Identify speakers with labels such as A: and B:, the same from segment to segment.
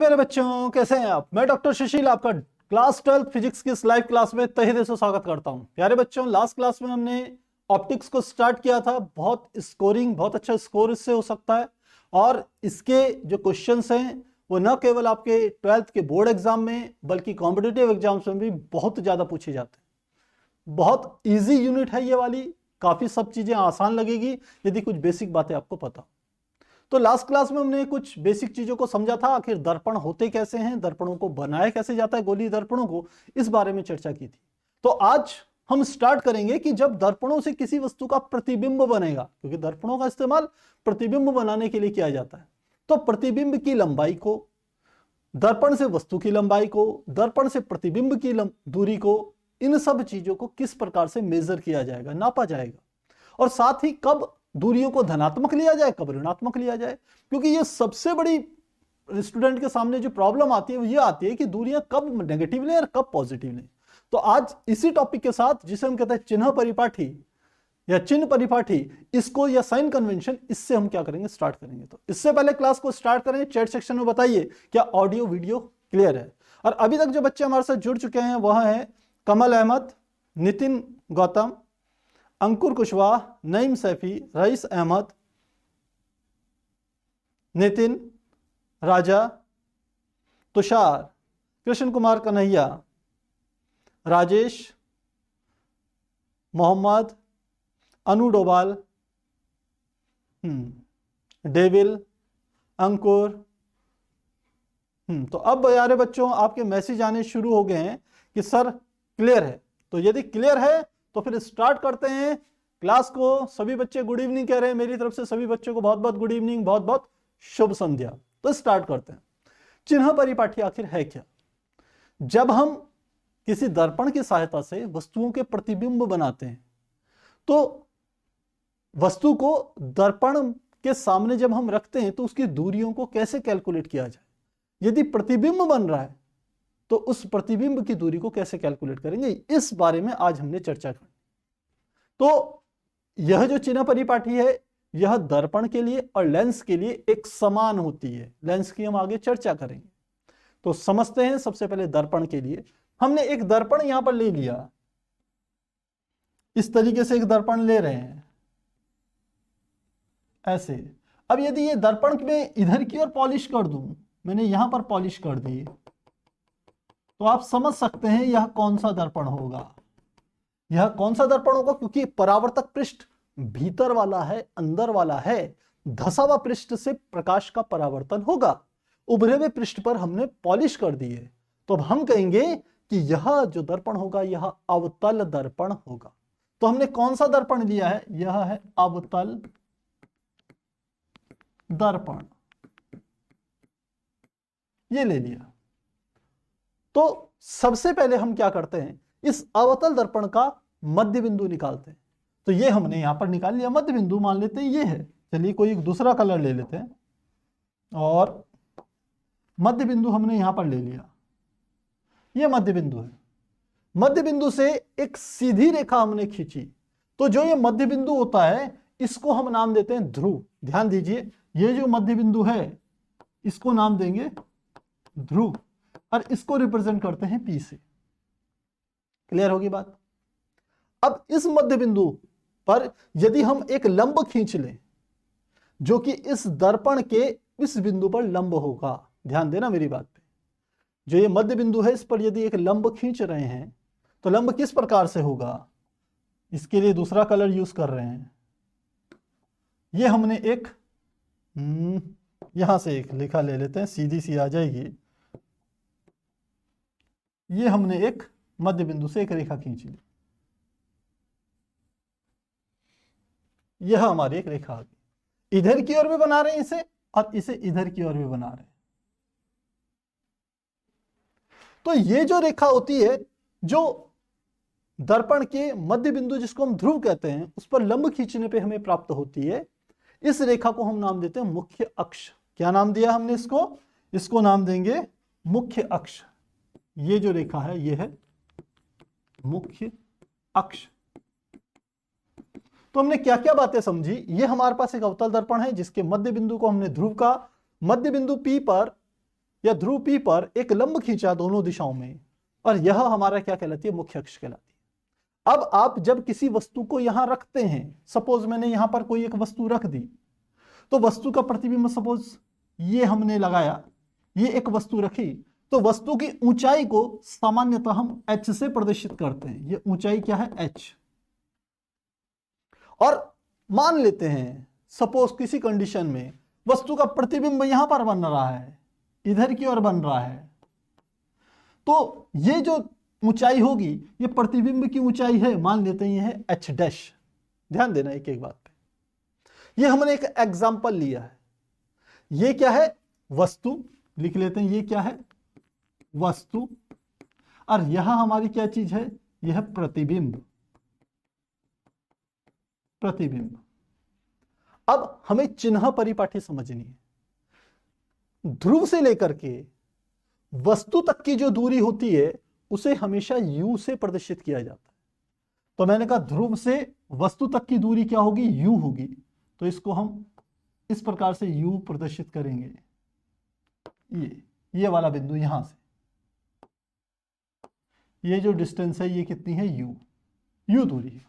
A: मेरे बच्चों कैसे हैं आप। मैं डॉक्टर सुशील आपका क्लास 12 फिजिक्स की इस लाइव क्लास में तहे दिल से स्वागत करता हूं। प्यारे बच्चों, लास्ट क्लास में हमने ऑप्टिक्स को स्टार्ट किया था। बहुत अच्छा स्कोर इससे हो सकता है और इसके जो क्वेश्चंस हैं वो न केवल आपके 12th के बोर्ड एग्जाम में बल्कि कॉम्पिटिटिव एग्जाम्स में भी बहुत ज्यादा पूछे जाते हैं। बहुत ईजी यूनिट है ये वाली, काफी सब चीजें आसान लगेगी यदि कुछ बेसिक बातें आपको पता। तो लास्ट क्लास में हमने कुछ बेसिक चीजों को समझा था, आखिर दर्पण होते कैसे हैं, दर्पणों को बनाया कैसे जाता है, गोलीय दर्पणों को, इस बारे में चर्चा की थी। तो आज हम स्टार्ट करेंगे कि जब दर्पणों से किसी वस्तु का प्रतिबिंब बनेगा, क्योंकि दर्पणों का इस्तेमाल प्रतिबिंब बनाने के लिए किया जाता है, तो प्रतिबिंब की लंबाई को, दर्पण से वस्तु की लंबाई को, दर्पण से प्रतिबिंब की दूरी को, इन सब चीजों को किस प्रकार से मेजर किया जाएगा, नापा जाएगा, और साथ ही कब दूरियों को धनात्मक लिया जाए, कब ऋणात्मक लिया जाए। क्योंकि ये सबसे बड़ी स्टूडेंट के सामने जो प्रॉब्लम आती है वो ये आती है कि दूरियां कब नेगेटिव लें और कब पॉजिटिव लें। तो आज इसी टॉपिक के साथ, जिसे हम कहते हैं चिन्ह परिपाठी या चिन्ह परिपाठी, इसको या साइन कन्वेंशन, इससे हम क्या करेंगे, स्टार्ट करेंगे। तो इससे पहले क्लास को स्टार्ट करेंगे, चैट सेक्शन में बताइए क्या ऑडियो वीडियो क्लियर है। और अभी तक जो बच्चे हमारे साथ जुड़ चुके हैं वह है कमल अहमद, नितिन गौतम, अंकुर कुशवाहा, नईम सैफी, रईस अहमद, नितिन, राजा, तुषार, कृष्ण कुमार कन्हैया, राजेश, मोहम्मद, अनु डोभाल, डेविल, अंकुर। तो अब यारे बच्चों आपके मैसेज आने शुरू हो गए हैं कि सर क्लियर है। तो यदि क्लियर है तो फिर स्टार्ट करते हैं क्लास को। सभी बच्चे गुड इवनिंग कह रहे हैं, मेरी तरफ से सभी बच्चों को बहुत बहुत गुड इवनिंग, बहुत बहुत शुभ संध्या। तो स्टार्ट करते हैं। चिन्ह परिपाठी आखिर है क्या। जब हम किसी दर्पण की सहायता से वस्तुओं के प्रतिबिंब बनाते हैं तो वस्तु को दर्पण के सामने जब हम रखते हैं तो उसकी दूरियों को कैसे कैलकुलेट किया जाए। यदि प्रतिबिंब बन रहा है तो उस प्रतिबिंब की दूरी को कैसे कैलकुलेट करेंगे, इस बारे में आज हमने चर्चा की। तो यह जो चिन्ह परिपाठी है यह दर्पण के लिए और लेंस के लिए एक समान होती है। लेंस की हम आगे चर्चा करेंगे। तो समझते हैं सबसे पहले दर्पण के लिए। हमने एक दर्पण यहां पर ले लिया, इस तरीके से एक दर्पण ले रहे हैं ऐसे। अब यदि ये दर्पण में इधर की ओर पॉलिश कर दूं, मैंने यहां पर पॉलिश कर दी, तो आप समझ सकते हैं यह कौन सा दर्पण होगा। यह कौन सा दर्पण होगा, क्योंकि परावर्तक पृष्ठ भीतर वाला है, अंदर वाला है। धसा हुआ पृष्ठ से प्रकाश का परावर्तन होगा। उभरे हुए पृष्ठ पर हमने पॉलिश कर दी है, तो अब हम कहेंगे कि यह जो दर्पण होगा यह अवतल दर्पण होगा। तो हमने कौन सा दर्पण लिया है, यह है अवतल दर्पण, ये ले लिया। तो सबसे पहले हम क्या करते हैं, इस अवतल दर्पण का मध्य बिंदु निकालते हैं। तो ये हमने यहां पर निकाल लिया मध्य बिंदु, मान लेते हैं ये है। चलिए कोई एक दूसरा कलर ले लेते हैं और मध्य बिंदु हमने यहां पर ले लिया, ये मध्य बिंदु है। मध्य बिंदु से एक सीधी रेखा हमने खींची, तो जो ये मध्य बिंदु होता है इसको हम नाम देते हैं ध्रुव। ध्यान दीजिए, ये जो मध्य बिंदु है इसको नाम देंगे ध्रुव और इसको रिप्रेजेंट करते हैं P से। क्लियर होगी बात। अब इस मध्य बिंदु पर यदि हम एक लंब खींच लें जो कि इस दर्पण के इस बिंदु पर लंब होगा, ध्यान देना मेरी बात पे। जो ये मध्य बिंदु है इस पर यदि एक लंब खींच रहे हैं तो लंब किस प्रकार से होगा, इसके लिए दूसरा कलर यूज कर रहे हैं। ये हमने एक यहां से एक रेखा ले लेते हैं, सीधी सी आ जाएगी। ये हमने एक मध्य बिंदु से एक रेखा खींच ली, यह हमारी एक रेखा आ गई। इधर की ओर भी बना रहे हैं इसे और इसे इधर की ओर भी बना रहे हैं। तो ये जो रेखा होती है जो दर्पण के मध्य बिंदु जिसको हम ध्रुव कहते हैं उस पर लंब खींचने पे हमें प्राप्त होती है, इस रेखा को हम नाम देते हैं मुख्य अक्ष। क्या नाम दिया हमने इसको, इसको नाम देंगे मुख्य अक्ष। ये जो रेखा है ये है मुख्य अक्ष। तो हमने क्या क्या बातें समझी। ये हमारे पास एक अवतल दर्पण है जिसके मध्य बिंदु को हमने ध्रुव का, मध्य बिंदु P पर या ध्रुव P पर एक लंब खींचा दोनों दिशाओं में, और यह हमारा क्या कहलाती है, मुख्य अक्ष कहलाती है। अब आप जब किसी वस्तु को यहां रखते हैं, सपोज मैंने यहां पर कोई एक वस्तु रख दी, तो वस्तु का प्रतिबिंब सपोज ये हमने लगाया, ये एक वस्तु रखी, तो वस्तु की ऊंचाई को सामान्यतः हम h से प्रदर्शित करते हैं। ये ऊंचाई क्या है, h। और मान लेते हैं सपोज किसी कंडीशन में वस्तु का प्रतिबिंब यहां पर बन रहा है, इधर की ओर बन रहा है, तो ये जो ऊंचाई होगी ये प्रतिबिंब की ऊंचाई है, मान लेते हैं ये है h डैश। ध्यान देना एक एक बात पे। ये हमने एक एग्जांपल लिया है। ये क्या है, वस्तु, लिख लेते हैं ये क्या है, वस्तु, और यहां हमारी क्या चीज है, यह है प्रतिबिंब। प्रतिबिंब। अब हमें चिन्ह परिपाटी समझनी है। ध्रुव से लेकर के वस्तु तक की जो दूरी होती है उसे हमेशा u से प्रदर्शित किया जाता है। तो मैंने कहा ध्रुव से वस्तु तक की दूरी क्या होगी, u होगी, तो इसको हम इस प्रकार से u प्रदर्शित करेंगे। ये वाला बिंदु यहां से, ये जो डिस्टेंस है ये कितनी है, u दूरी है।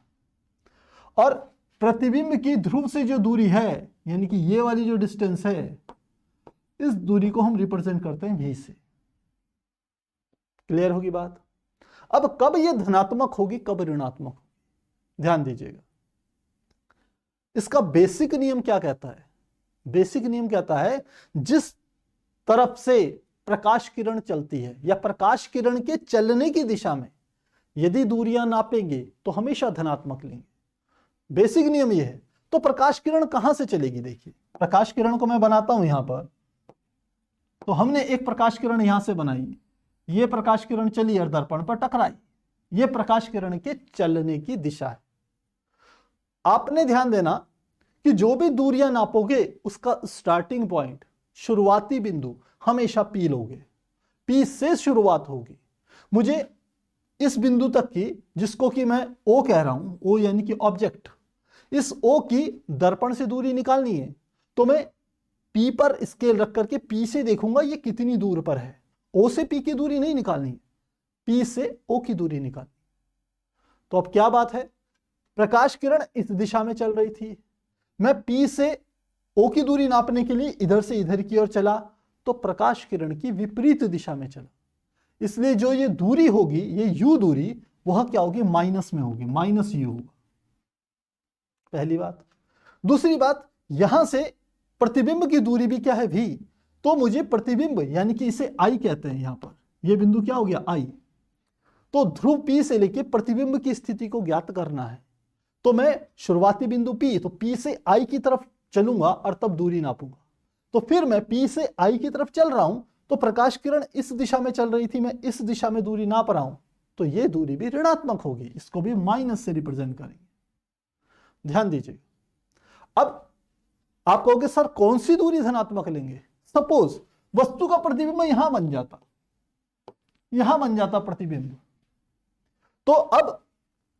A: और प्रतिबिंब की ध्रुव से जो दूरी है, यानी कि ये वाली जो डिस्टेंस है, इस दूरी को हम रिप्रेजेंट करते हैं v से। क्लियर होगी बात। अब कब ये धनात्मक होगी, कब ऋणात्मक होगी, ध्यान दीजिएगा। इसका बेसिक नियम क्या कहता है, बेसिक नियम कहता है जिस तरफ से प्रकाश किरण चलती है या प्रकाश किरण के चलने की दिशा में यदि दूरियां नापेंगे तो हमेशा धनात्मक लेंगे। बेसिक नियम ये है। तो प्रकाश किरण कहां से चलेगी, देखिए प्रकाश किरण को मैं बनाता हूं यहां पर, तो हमने एक प्रकाश किरण यहां से बनाई, ये प्रकाश किरण चली और दर्पण पर टकराई, ये प्रकाश किरण के चलने की दिशा है। आपने ध्यान देना कि जो भी दूरियां नापोगे उसका स्टार्टिंग पॉइंट, शुरुआती बिंदु हमेशा P लोगे, P से शुरुआत होगी। मुझे इस बिंदु तक की, जिसको कि मैं O कह रहा हूं, O यानी कि ऑब्जेक्ट, इस O की दर्पण से दूरी निकालनी है, तो मैं P पर स्केल रख करके P से देखूंगा ये कितनी दूर पर है। O से P की दूरी नहीं निकालनी, P से O की दूरी निकालनी। तो अब क्या बात है, प्रकाश किरण इस दिशा में चल रही थी, मैं P से O की दूरी नापने के लिए इधर से इधर की ओर चला, तो प्रकाश किरण की विपरीत दिशा में चला, इसलिए जो ये दूरी होगी, ये U दूरी, वह क्या होगी, माइनस में होगी, माइनस U होगा। पहली बात। दूसरी बात, यहां से प्रतिबिंब की दूरी भी क्या है, V, तो मुझे प्रतिबिंब यानी कि इसे I कहते हैं, यहां पर यह बिंदु क्या हो गया, I। तो ध्रुव P से लेके प्रतिबिंब की स्थिति को ज्ञात करना है, तो मैं शुरुआती बिंदु P, तो P से I की तरफ चलूंगा और तब दूरी नापूंगा। तो फिर मैं P से I की तरफ चल रहा हूं, तो प्रकाश किरण इस दिशा में चल रही थी, मैं इस दिशा में दूरी नाप रहा हूं, तो ये दूरी भी ऋणात्मक होगी, इसको भी माइनस से रिप्रेजेंट करेंगे। ध्यान दीजिए। अब आप कहोगे सर कौन सी दूरी धनात्मक लेंगे, सपोज वस्तु का प्रतिबिंब यहां बन जाता, यहां बन जाता प्रतिबिंब, तो अब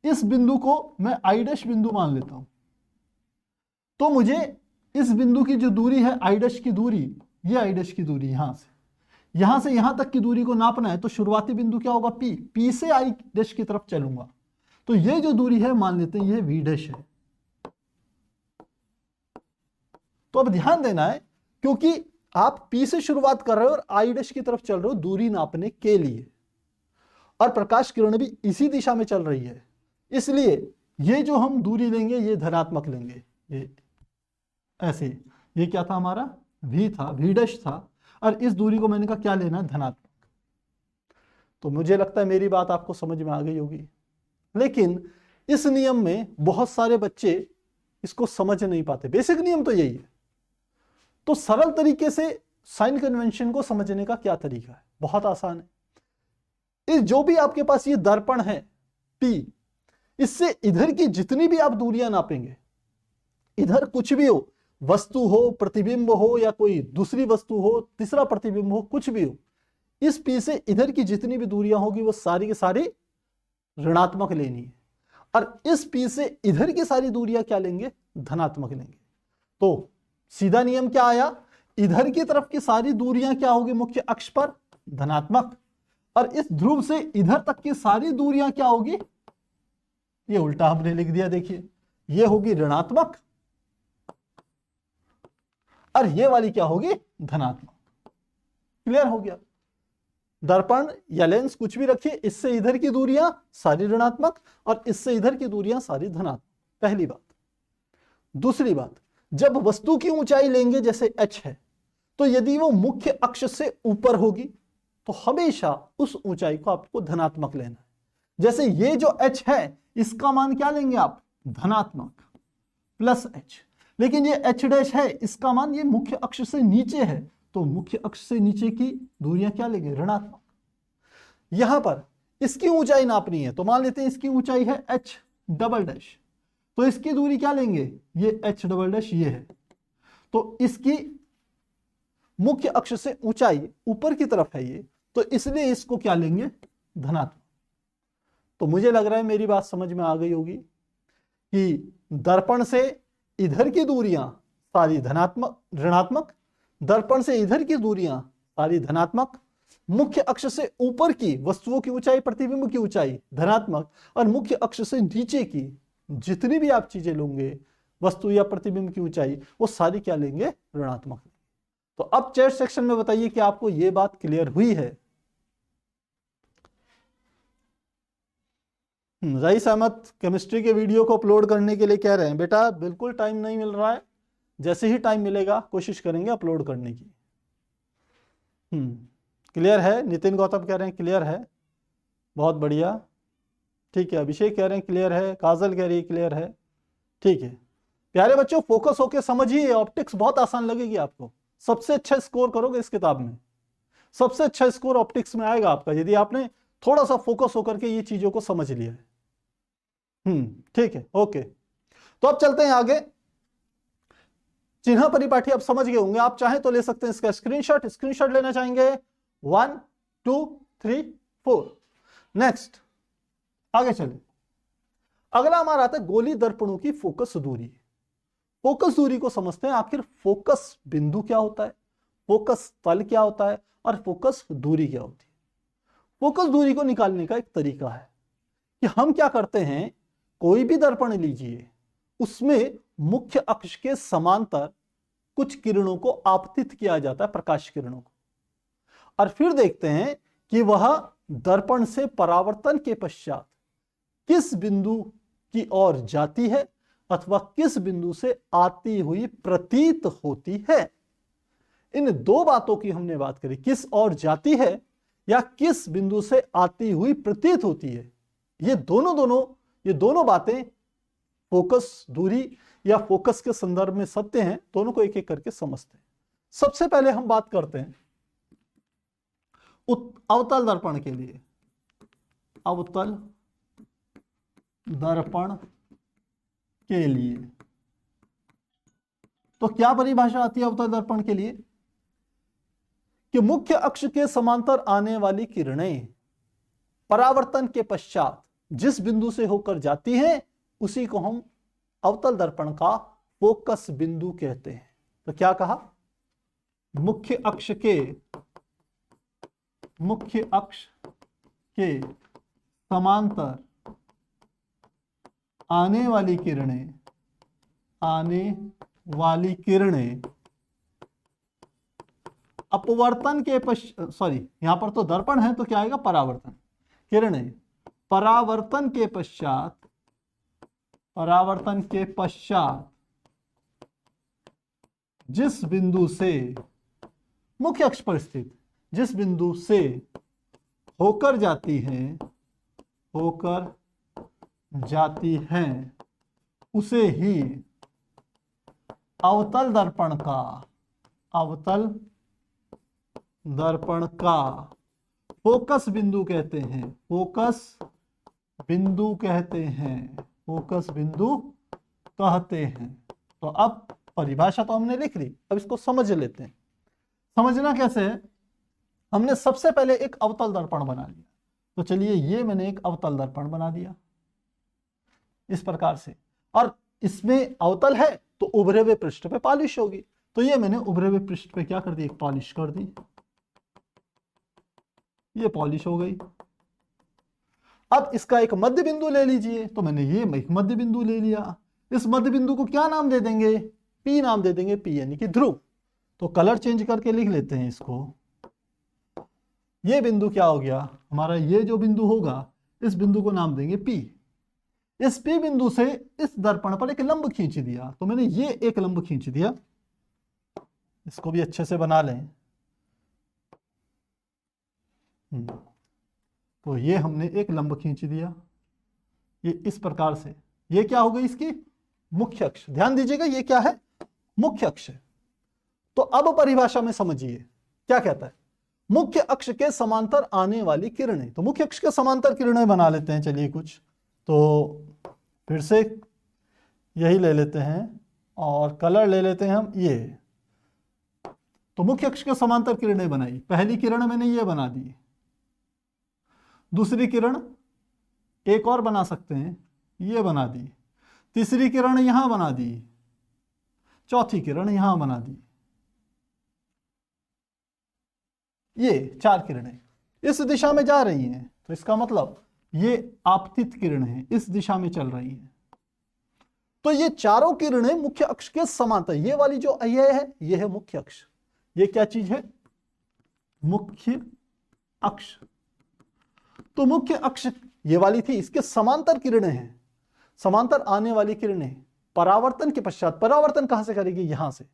A: इस बिंदु को मैं I डैश बिंदु मान लेता हूं, तो मुझे इस बिंदु की जो दूरी है I डैश की दूरी, ये I डैश की दूरी यहां से यहां तक की दूरी को नापना है, तो शुरुआती बिंदु क्या होगा, P, P से I डैश की तरफ चलूंगा, तो ये जो दूरी है मान लेते हैं ये V डैश है। तो अब ध्यान देना है, क्योंकि आप P से शुरुआत कर रहे हो और I डैश की तरफ चल रहे हो दूरी नापने के लिए, और प्रकाश किरण भी इसी दिशा में चल रही है, इसलिए ये जो हम दूरी लेंगे ये धनात्मक लेंगे। ये ऐसे, ये क्या था हमारा, V था, V डैश था, और इस दूरी को मैंने कहा क्या लेना है, धनात्मक। तो मुझे लगता है मेरी बात आपको समझ में आ गई होगी, लेकिन इस नियम में बहुत सारे बच्चे इसको समझ नहीं पाते। बेसिक नियम तो यही है। तो सरल तरीके से साइन कन्वेंशन को समझने का क्या तरीका है, बहुत आसान है। इस जो भी आपके पास ये दर्पण है P, इससे इधर की जितनी भी आप दूरियां नापेंगे, इधर कुछ भी हो, वस्तु हो, प्रतिबिंब हो, या कोई दूसरी वस्तु हो, तीसरा प्रतिबिंब हो, कुछ भी हो, इस P से इधर की जितनी भी दूरियां होगी वो सारी की सारी ऋणात्मक लेनी है, और इस P से इधर की सारी दूरियां क्या लेंगे, धनात्मक लेंगे। तो सीधा नियम क्या आया, इधर की तरफ की सारी दूरियां क्या होगी मुख्य अक्ष पर? धनात्मक। और इस ध्रुव से इधर तक की सारी दूरियां क्या होगी? ये उल्टा हमने लिख दिया, देखिए, ये होगी ऋणात्मक और ये वाली क्या होगी? धनात्मक। क्लियर हो गया? दर्पण या लेंस कुछ भी रखिए, इससे इधर की दूरियां सारी ऋणात्मक और इससे इधर की दूरियां सारी धनात्मक। पहली बात। दूसरी बात, जब वस्तु की ऊंचाई लेंगे जैसे h है, तो यदि वो मुख्य अक्ष से ऊपर होगी तो हमेशा उस ऊंचाई को आपको धनात्मक लेना है। जैसे ये जो h है इसका मान क्या लेंगे आप? धनात्मक प्लस h। लेकिन ये h डैश है, इसका मान ये मुख्य अक्ष से नीचे है, तो मुख्य अक्ष से नीचे की दूरियां क्या लेंगे? ऋणात्मक। यहां पर इसकी ऊंचाई नापनी है तो मान लेते हैं इसकी ऊंचाई है h डबल डैश, तो इसकी दूरी क्या लेंगे? ये h डबल डैश ये है, तो इसकी मुख्य अक्ष से ऊंचाई ऊपर की तरफ है ये, तो इसलिए इसको क्या लेंगे? धनात्मक। तो मुझे लग रहा है मेरी बात समझ में आ गई होगी कि दर्पण से इधर की दूरियां सारी धनात्मक ऋणात्मक, दर्पण से इधर की दूरियां सारी धनात्मक, मुख्य अक्ष से ऊपर की वस्तुओं की ऊंचाई, प्रतिबिंब की ऊंचाई धनात्मक, और मुख्य अक्ष से नीचे की जितनी भी आप चीजें लोगे वस्तु या प्रतिबिंब की ऊंचाई, वो सारी क्या लेंगे? ऋणात्मक। तो अब चैट सेक्शन में बताइए कि आपको यह बात क्लियर हुई है। रईस अहमद केमिस्ट्री के वीडियो को अपलोड करने के लिए कह रहे हैं। बेटा बिल्कुल टाइम नहीं मिल रहा है, जैसे ही टाइम मिलेगा कोशिश करेंगे अपलोड करने की। क्लियर है? नितिन गौतम कह रहे हैं क्लियर है, बहुत बढ़िया, ठीक है। अभिषेक कह रहे हैं क्लियर है, काजल कह रही है क्लियर है, ठीक है। प्यारे बच्चों फोकस होके समझिए, ऑप्टिक्स बहुत आसान लगेगी आपको। सबसे अच्छा स्कोर करोगे इस किताब में, सबसे अच्छा स्कोर ऑप्टिक्स में आएगा आपका यदि आपने थोड़ा सा फोकस होकर के ये चीजों को समझ लिया है। ठीक है, ओके। तो अब चलते हैं आगे। चिन्ह परिपाठी आप समझ गए होंगे, आप चाहें तो ले सकते हैं इसका स्क्रीनशॉट। स्क्रीनशॉट लेना चाहेंगे 1 2 3 4। नेक्स्ट आगे चले। अगला हमारा आता है गोली दर्पणों की फोकस दूरी। फोकस दूरी को समझते हैं, आखिर फोकस बिंदु क्या होता है, फोकस तल क्या होता है और फोकस दूरी क्या होती है। फोकस दूरी को निकालने का एक तरीका है कि हम क्या करते हैं, कोई भी दर्पण लीजिए, उसमें मुख्य अक्ष के समांतर कुछ किरणों को आपतित किया जाता है, प्रकाश किरणों को, और फिर देखते हैं कि वह दर्पण से परावर्तन के पश्चात किस बिंदु की ओर जाती है अथवा किस बिंदु से आती हुई प्रतीत होती है। इन दो बातों की हमने बात करी, किस ओर जाती है या किस बिंदु से आती हुई प्रतीत होती है। ये दोनों बातें फोकस दूरी या फोकस के संदर्भ में सत्य हैं, दोनों को एक एक करके समझते हैं। सबसे पहले हम बात करते हैं अवतल दर्पण के लिए। अवतल दर्पण के लिए तो क्या परिभाषा आती है अवतल दर्पण के लिए? कि मुख्य अक्ष के समांतर आने वाली किरणें परावर्तन के पश्चात जिस बिंदु से होकर जाती हैं उसी को हम अवतल दर्पण का फोकस बिंदु कहते हैं। तो क्या कहा? मुख्य अक्ष के समांतर आने वाली किरणें अपवर्तन के यहां पर तो दर्पण है तो क्या आएगा? परावर्तन। किरणें परावर्तन के पश्चात जिस बिंदु से मुख्य अक्ष पर स्थित जिस बिंदु से होकर जाती हैं उसे ही अवतल दर्पण का फोकस बिंदु कहते हैं। फोकस बिंदु कहते हैं। तो अब परिभाषा तो हमने लिख ली, अब इसको समझ लेते हैं। समझना कैसे है? हमने सबसे पहले एक अवतल दर्पण बना लिया, तो चलिए ये मैंने एक अवतल दर्पण बना दिया इस प्रकार से, और इसमें अवतल है तो उभरे हुए पृष्ठ पे पॉलिश होगी, तो ये मैंने उभरे हुए पृष्ठ पे क्या कर दी, एक पॉलिश कर दी, ये पॉलिश हो गई। अब इसका एक मध्य बिंदु ले लीजिए, तो मैंने ये एक मध्य बिंदु ले लिया। इस मध्य बिंदु को क्या नाम दे देंगे, पी नाम दे देंगे, पी यानी कि ध्रुव। तो कलर चेंज करके लिख लेते हैं इसको। ये बिंदु क्या हो गया हमारा, ये जो बिंदु होगा इस बिंदु को नाम देंगे पी। इस पी बिंदु से इस दर्पण पर एक लंब खींच दिया, तो मैंने ये एक लंब खींच दिया, इसको भी अच्छे से बना लें। तो ये हमने एक लंब खींच दिया, ये इस प्रकार से। ये क्या हो गई, इसकी मुख्य अक्ष। ध्यान दीजिएगा ये क्या है, मुख्य अक्ष। तो अब परिभाषा में समझिए क्या कहता है, मुख्य अक्ष के समांतर आने वाली किरणें। तो मुख्य अक्ष के समांतर किरणें बना लेते हैं, चलिए कुछ। तो फिर से यही ले लेते हैं और कलर ले लेते हैं हम ये। तो मुख्य अक्ष के समांतर किरणें बनाई। पहली किरण मैंने ये बना दी, दूसरी किरण एक और बना सकते हैं, ये बना दी, तीसरी किरण यहां बना दी, चौथी किरण यहां बना दी। ये 4 किरणें इस दिशा में जा रही हैं, तो इसका मतलब ये आपतित किरण है, इस दिशा में चल रही हैं। तो ये चारों किरणें मुख्य अक्ष के समांतर, ये वाली जो ये है, ये है मुख्य अक्ष। ये क्या चीज है, मुख्य अक्ष। तो मुख्य अक्ष ये वाली थी, इसके समांतर किरणें हैं, समांतर आने वाली किरणें। परावर्तन के पश्चात, परावर्तन कहां से करेगी, यहां से।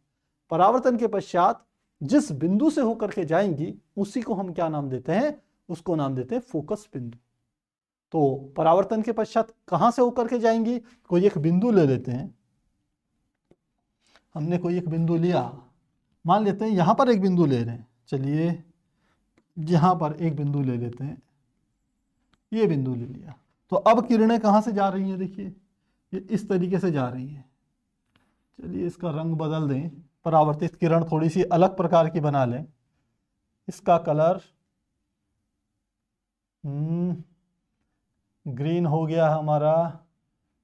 A: परावर्तन के पश्चात जिस बिंदु से होकर के जाएंगी उसी को हम क्या नाम देते हैं, उसको नाम देते हैं फोकस बिंदु। तो परावर्तन के पश्चात कहां से होकर के जाएंगी, कोई एक बिंदु ले लेते हैं। हमने कोई एक बिंदु लिया, मान लेते हैं यहां पर एक बिंदु ले रहे हैं, चलिए यहां पर एक बिंदु ले लेते हैं, ये बिंदु ले लिया। तो अब किरणें कहां से जा रही हैं, देखिए ये इस तरीके से जा रही हैं। चलिए इसका रंग बदल दें, परावर्तित किरण थोड़ी सी अलग प्रकार की बना लें। इसका कलर ग्रीन हो गया हमारा,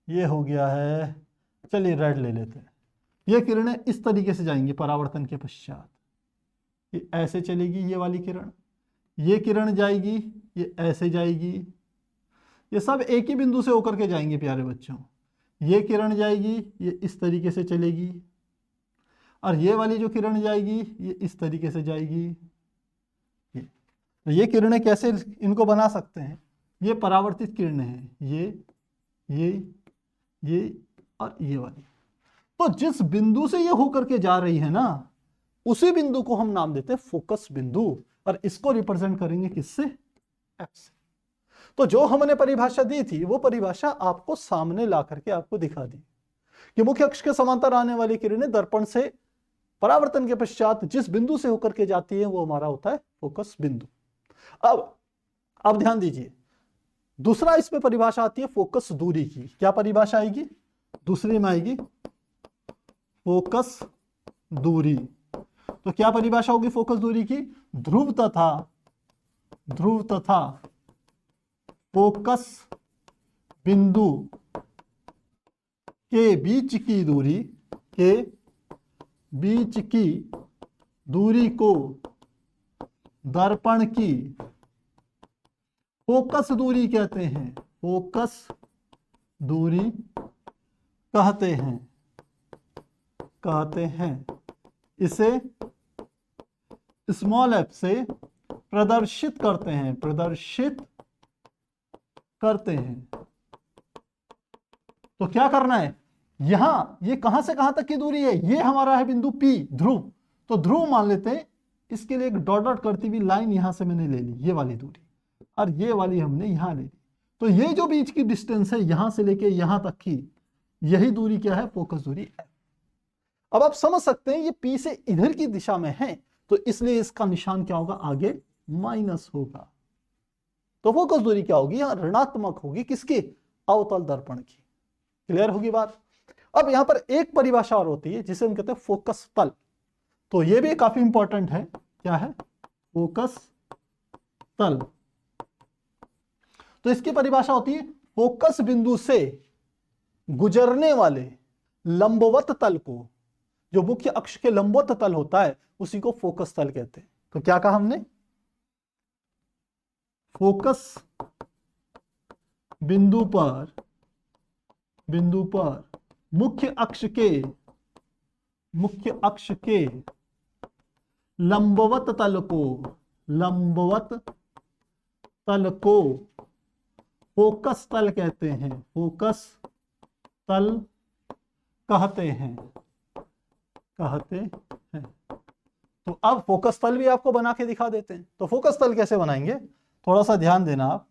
A: ये हो गया है, चलिए रेड ले लेते हैं। ये किरणें इस तरीके से जाएंगी परावर्तन के पश्चात, ये ऐसे चलेगी ये वाली किरण, ये किरण जाएगी, ये ऐसे जाएगी, ये सब एक ही बिंदु से होकर के जाएंगे प्यारे बच्चों। ये किरण जाएगी, ये इस तरीके से चलेगी, और ये वाली जो किरण जाएगी ये इस तरीके से जाएगी। तो ये किरणें कैसे इनको बना सकते हैं, ये परावर्तित किरणें हैं, ये और ये वाली। तो जिस बिंदु से ये होकर के जा रही है ना, उसी बिंदु को हम नाम देते हैं फोकस बिंदु, और इसको रिप्रेजेंट करेंगे किससे, एफ से। तो जो हमने परिभाषा दी थी वो परिभाषा आपको सामने ला करके आपको दिखा दी कि मुख्य अक्ष के समांतर आने वाली किरणें दर्पण से परावर्तन के पश्चात जिस बिंदु से होकर के जाती है वो हमारा होता है फोकस बिंदु। अब ध्यान दीजिए, दूसरा इसमें परिभाषा आती है फोकस दूरी की। क्या परिभाषा आएगी, दूसरी में आएगी फोकस दूरी। तो क्या परिभाषा होगी फोकस दूरी की, ध्रुव तथा फोकस बिंदु के बीच की दूरी को दर्पण की फोकस दूरी कहते हैं, फोकस दूरी कहते हैं। इसे स्मॉल एफ से प्रदर्शित करते हैं। तो क्या करना है, यहां ये कहां से कहां तक की दूरी है, ये हमारा है बिंदु P, ध्रुव। तो ध्रुव मान लेते हैं, इसके लिए एक डॉट डॉट करती हुई लाइन यहां से मैंने ले ली, ये वाली दूरी, और ये वाली हमने यहां ले ली। तो ये जो बीच की डिस्टेंस है यहां से लेके यहां तक की, यही दूरी क्या है, फोकस दूरी है। अब आप समझ सकते हैं ये P से इधर की दिशा में है, तो इसलिए इसका निशान क्या होगा, आगे माइनस होगा। तो फोकस दूरी क्या होगी, यहां ऋणात्मक होगी, किसकी, अवतल दर्पण की। क्लियर होगी बात। अब यहां पर एक परिभाषा और होती है जिसे हम कहते हैं फोकस तल। तो ये भी काफी इंपॉर्टेंट है, क्या है, फोकस तल। तो इसकी परिभाषा होती है फोकस बिंदु से गुजरने वाले लंबवत तल को जो मुख्य अक्ष के लंबवत तल होता है उसी को फोकस तल कहते हैं। तो क्या कहा हमने, फोकस बिंदु पर मुख्य अक्ष के लंबवत तल को फोकस तल कहते हैं, फोकस तल कहते हैं। तो अब फोकस तल भी आपको बना के दिखा देते हैं। तो फोकस तल कैसे बनाएंगे, थोड़ा सा ध्यान देना आप।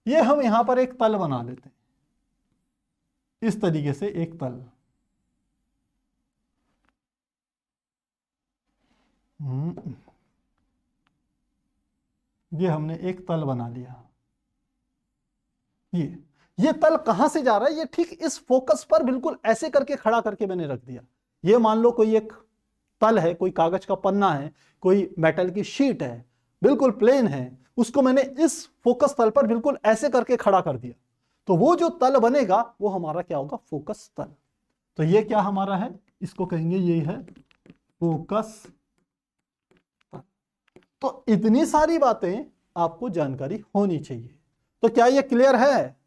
A: ये हम यहां पर एक तल बना लेते हैं, इस तरीके से एक तल। ये हमने एक तल बना लिया। ये तल कहां से जा रहा है, ये ठीक इस फोकस पर बिल्कुल ऐसे करके खड़ा करके मैंने रख दिया। ये मान लो कोई एक तल है, कोई कागज का पन्ना है, कोई मेटल की शीट है, बिल्कुल प्लेन है, उसको मैंने इस फोकस तल पर बिल्कुल ऐसे करके खड़ा कर दिया। तो वो जो तल बनेगा वो हमारा क्या होगा, फोकस तल। तो ये क्या हमारा है, इसको कहेंगे ये है फोकस। तो इतनी सारी बातें आपको जानकारी होनी चाहिए। तो क्या ये क्लियर है?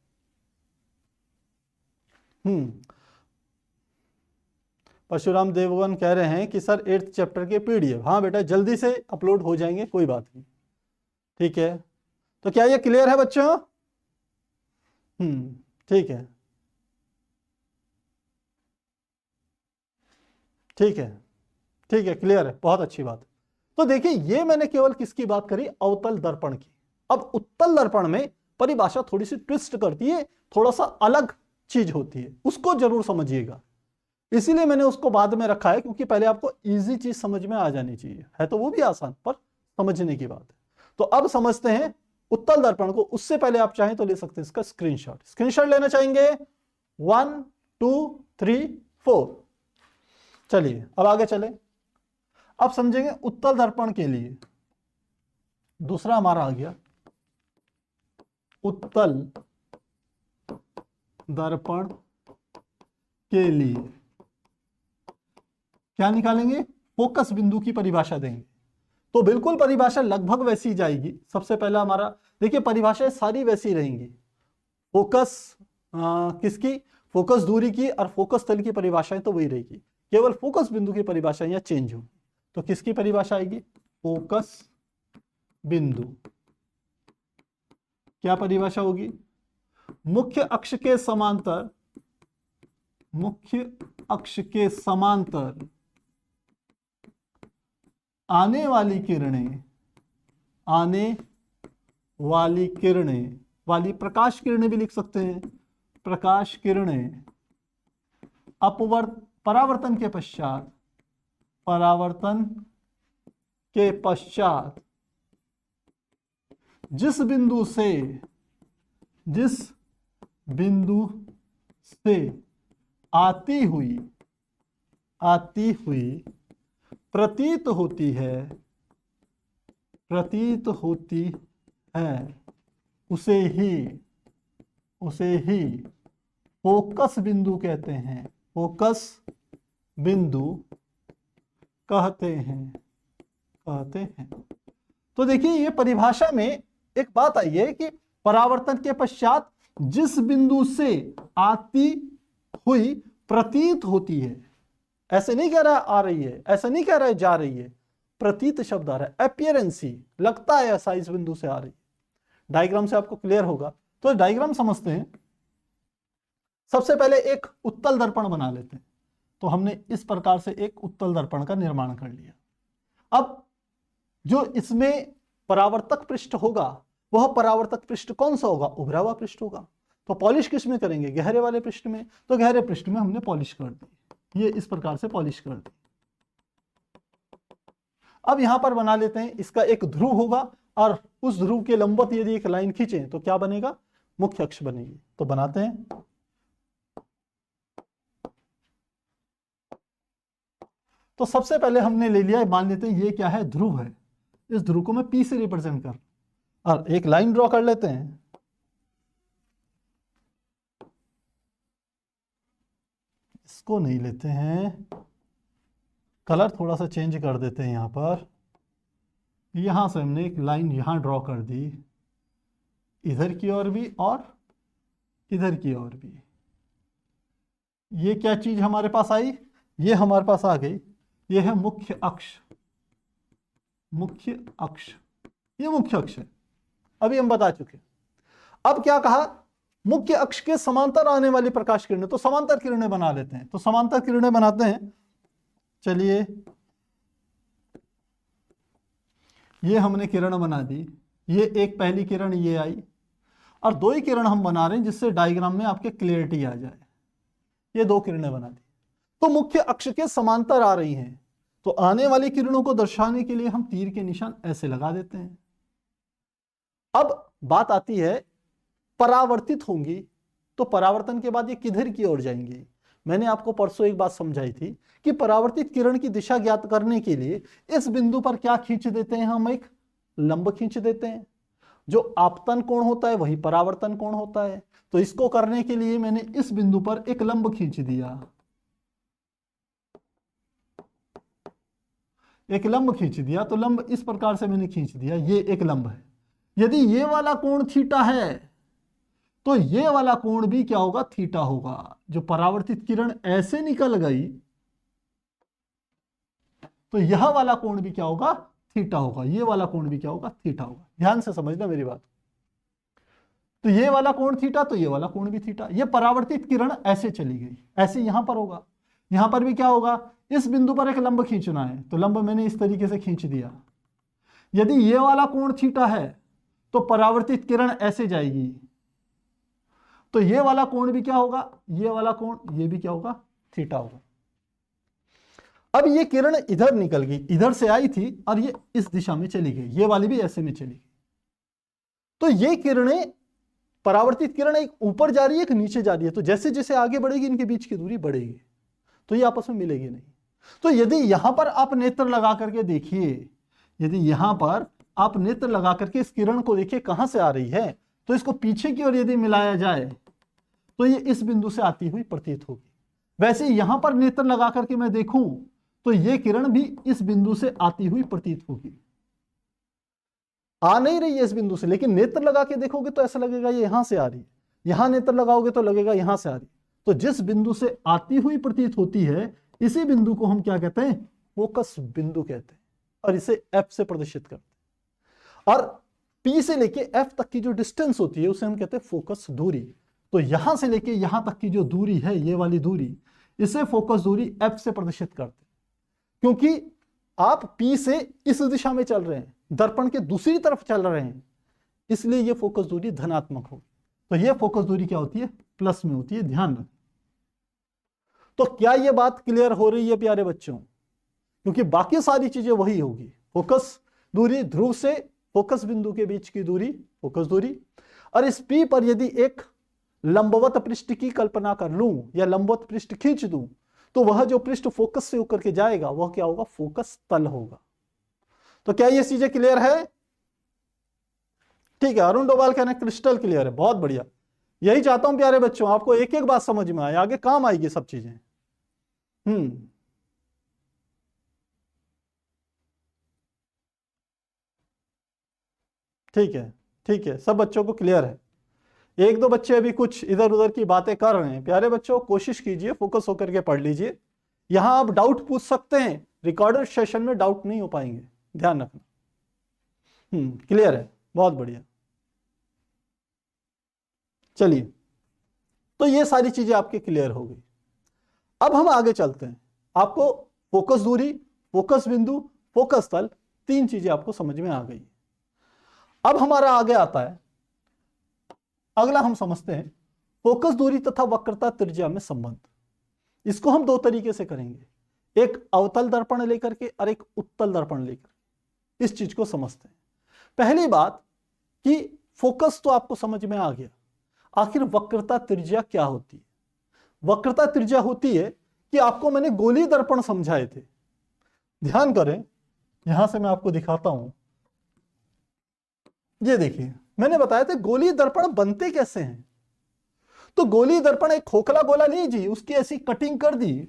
A: परशुराम देवगन कह रहे हैं कि सर 8th चैप्टर के पीडीएफ, हाँ बेटा जल्दी से अपलोड हो जाएंगे, कोई बात नहीं, ठीक है। तो क्या ये क्लियर है बच्चों? ठीक है, ठीक है, ठीक है, क्लियर है, बहुत अच्छी बात। तो देखिए ये मैंने केवल किसकी बात करी, अवतल दर्पण की। अब उत्तल दर्पण में परिभाषा थोड़ी सी ट्विस्ट करती है, थोड़ा सा अलग चीज होती है, उसको जरूर समझिएगा। इसीलिए मैंने उसको बाद में रखा है, क्योंकि पहले आपको इजी चीज समझ में आ जानी चाहिए, है तो वो भी आसान पर समझने की बात है। तो अब समझते हैं उत्तल दर्पण को। उससे पहले आप चाहें तो ले सकते हैं इसका स्क्रीनशॉट लेना चाहेंगे 1 2 3 4। चलिए अब आगे चले। अब समझेंगे उत्तल दर्पण के लिए दूसरा हमारा आ गया, उत्तल दर्पण के लिए क्या निकालेंगे, फोकस बिंदु की परिभाषा देंगे। तो बिल्कुल परिभाषा लगभग वैसी ही जाएगी। सबसे पहला हमारा देखिए, परिभाषाएं सारी वैसी रहेंगी। फोकस किसकी, फोकस दूरी की, और फोकस तल की परिभाषाएं तो वही रहेगी, केवल फोकस बिंदु की परिभाषा यहां चेंज होगी। तो किसकी परिभाषा आएगी, फोकस बिंदु। क्या परिभाषा होगी, मुख्य अक्ष के समांतर आने वाली किरणें वाली प्रकाश किरणें भी लिख सकते हैं, प्रकाश किरणें परावर्तन के पश्चात जिस बिंदु से आती हुई प्रतीत होती है उसे ही फोकस बिंदु कहते हैं, फोकस बिंदु कहते हैं। तो देखिए ये परिभाषा में एक बात आई है कि परावर्तन के पश्चात जिस बिंदु से आती हुई प्रतीत होती है, ऐसे नहीं कह रहा है आ रही है, ऐसा नहीं कह रहा है जा रही है, प्रतीत शब्द आ रहा है, अपीयरेंसी, लगता है ऐसा इस बिंदु से आ रही है। डायग्राम से आपको क्लियर होगा। तो डायग्राम समझते हैं। सबसे पहले एक उत्तल दर्पण बना लेते हैं। तो हमने इस प्रकार से एक उत्तल दर्पण का निर्माण कर लिया। अब जो इसमें परावर्तक पृष्ठ होगा, वह परावर्तक पृष्ठ कौन सा होगा, उभरा हुआ पृष्ठ होगा। तो पॉलिश किस में करेंगे, गहरे वाले पृष्ठ में। तो गहरे पृष्ठ में हमने पॉलिश कर दी, ये इस प्रकार से पॉलिश कर दी। अब यहां पर बना लेते हैं, इसका एक ध्रुव होगा, और उस ध्रुव के लंबवत यदि एक लाइन खींचे तो क्या बनेगा, मुख्य अक्ष बनेगी। तो बनाते हैं। तो सबसे पहले हमने ले लिया, मान लेते हैं ये क्या है, ध्रुव है। इस ध्रुव को मैं P से रिप्रेजेंट कर, और एक लाइन ड्रॉ कर लेते हैं। इसको नहीं लेते हैं, कलर थोड़ा सा चेंज कर देते हैं। यहाँ पर यहां से हमने एक लाइन यहां ड्रॉ कर दी, इधर की ओर भी और इधर की ओर भी। ये क्या चीज हमारे पास आई, ये हमारे पास आ गई, ये है मुख्य अक्ष। मुख्य अक्ष, ये मुख्य अक्ष है, अभी हम बता चुके। अब क्या कहा, मुख्य अक्ष के समांतर आने वाली प्रकाश किरणें, तो समांतर किरणें बना लेते हैं। तो समांतर किरणें बनाते हैं, चलिए ये हमने किरण बना दी, ये एक पहली किरण ये आई, और दो ही किरण हम बना रहे हैं जिससे डायग्राम में आपके क्लियरिटी आ जाए। ये दो किरणें बना दी, तो मुख्य अक्ष के समांतर आ रही हैं, तो आने वाली किरणों को दर्शाने के लिए हम तीर के निशान ऐसे लगा देते हैं। अब बात आती है परावर्तित होंगी, तो परावर्तन के बाद ये किधर की ओर जाएंगी। मैंने आपको परसों एक बात समझाई थी कि परावर्तित किरण की दिशा ज्ञात करने के लिए इस बिंदु पर क्या खींच देते हैं, हम एक लंब खींच देते हैं। जो आपतन कोण होता है वही परावर्तन कोण होता है। तो इसको करने के लिए मैंने इस बिंदु पर एक लंब खींच दिया, एक लंब खींच दिया। तो लंब इस प्रकार से मैंने खींच दिया, ये एक लंब है। यदि ये वाला कोण थीटा है तो ये वाला कोण भी क्या होगा, थीटा होगा। जो परावर्तित किरण ऐसे निकल गई तो यह वाला कोण भी क्या होगा, थीटा होगा। ये वाला कोण भी क्या होगा, थीटा होगा। ध्यान से समझना मेरी बात। तो ये वाला कोण थीटा, तो ये वाला कोण भी थीटा। ये परावर्तित किरण ऐसे चली गई, ऐसे यहां पर होगा। यहां पर भी क्या होगा, इस बिंदु पर एक लंब खींचना है, तो लंब मैंने इस तरीके से खींच दिया। यदि ये वाला कोण थीटा है तो परावर्तित किरण ऐसे जाएगी, तो ये वाला कोण भी क्या होगा, ये वाला कोण, ये भी क्या होगा, थीटा होगा। अब ये किरण इधर निकल गई, इधर से आई थी और ये इस दिशा में चली गई, ये वाली भी ऐसे में चली गई। तो ये किरणें, परावर्तित किरण एक ऊपर जा रही है, एक नीचे जा रही है। तो जैसे जैसे आगे बढ़ेगी इनके बीच की दूरी बढ़ेगी, तो ये आपस में मिलेगी नहीं। तो यदि यहां पर आप नेत्र लगा करके देखिए, यदि यहां पर आप नेत्र लगा करके इस किरण को देखिए कहां से आ रही है, तो इसको पीछे की ओर यदि मिलाया जाए तो ये इस बिंदु से आती हुई प्रतीत होगी। वैसे यहां पर नेत्र लगा करके मैं देखूं तो ये किरण भी इस बिंदु से आती हुई प्रतीत होगी। आ नहीं रही है इस बिंदु से, लेकिन नेत्र लगा के देखोगे तो ऐसा लगेगा ये यहां से आ रही है, यहां नेत्र लगाओगे तो लगेगा यहां से आ रही। तो जिस बिंदु से आती हुई प्रतीत होती है, इसी बिंदु को हम क्या कहते हैं, फोकस बिंदु कहते हैं, और इसे एफ से प्रदर्शित करते हैं। और पी से लेके एफ तक की जो डिस्टेंस होती है उसे हम कहते हैं फोकस दूरी। तो यहां से लेके यहां तक की जो दूरी है, ये वाली दूरी, इसे फोकस दूरी एफ से प्रदर्शित करते हैं। क्योंकि आप पी से इस दिशा में चल रहे हैं, दर्पण के दूसरी तरफ चल रहे हैं, इसलिए ये फोकस दूरी धनात्मक होगी। तो ये फोकस दूरी क्या होती है, प्लस में होती है, ध्यान रखें। तो क्या ये बात क्लियर हो रही है प्यारे बच्चों, क्योंकि बाकी सारी चीजें वही होगी। फोकस दूरी, ध्रुव से फोकस बिंदु के बीच की दूरी फोकस दूरी, और इस पी पर यदि एक लंबवत पृष्ठ की कल्पना कर लूं या लंबवत पृष्ठ खींच दूं, तो वह जो पृष्ठ फोकस से होकर के जाएगा वह क्या होगा, फोकस तल होगा। तो क्या ये चीजें क्लियर है? ठीक है, अरुण डोभाल कहना क्रिस्टल क्लियर है, बहुत बढ़िया। यही चाहता हूं प्यारे बच्चों, आपको एक एक बात समझ में आए, आगे काम आएगी सब चीजें। ठीक है, ठीक है, सब बच्चों को क्लियर है। एक दो बच्चे अभी कुछ इधर उधर की बातें कर रहे हैं। प्यारे बच्चों कोशिश कीजिए, फोकस होकर के पढ़ लीजिए। यहां आप डाउट पूछ सकते हैं, रिकॉर्डेड सेशन में डाउट नहीं हो पाएंगे, ध्यान रखना। क्लियर है, बहुत बढ़िया। चलिए, तो ये सारी चीजें आपके क्लियर हो गई। अब हम आगे चलते हैं। आपको फोकस दूरी, फोकस बिंदु, फोकस तल, तीन चीजें आपको समझ में आ गई। अब हमारा आगे आता है, अगला हम समझते हैं फोकस दूरी तथा वक्रता त्रिज्या में संबंध। इसको हम दो तरीके से करेंगे, एक अवतल दर्पण लेकर के और एक उत्तल दर्पण लेकर। इस चीज को समझते हैं। पहली बात कि फोकस तो आपको समझ में आ गया, आखिर वक्रता त्रिज्या क्या होती है? वक्रता त्रिज्या होती है कि आपको मैंने गोलीय दर्पण समझाए थे, ध्यान करें, यहां से मैं आपको दिखाता हूं। ये देखिए, मैंने बताया था गोलीय दर्पण बनते कैसे हैं। तो गोली दर्पण एक खोखला गोला लीजिए, उसकी ऐसी कटिंग कर दी,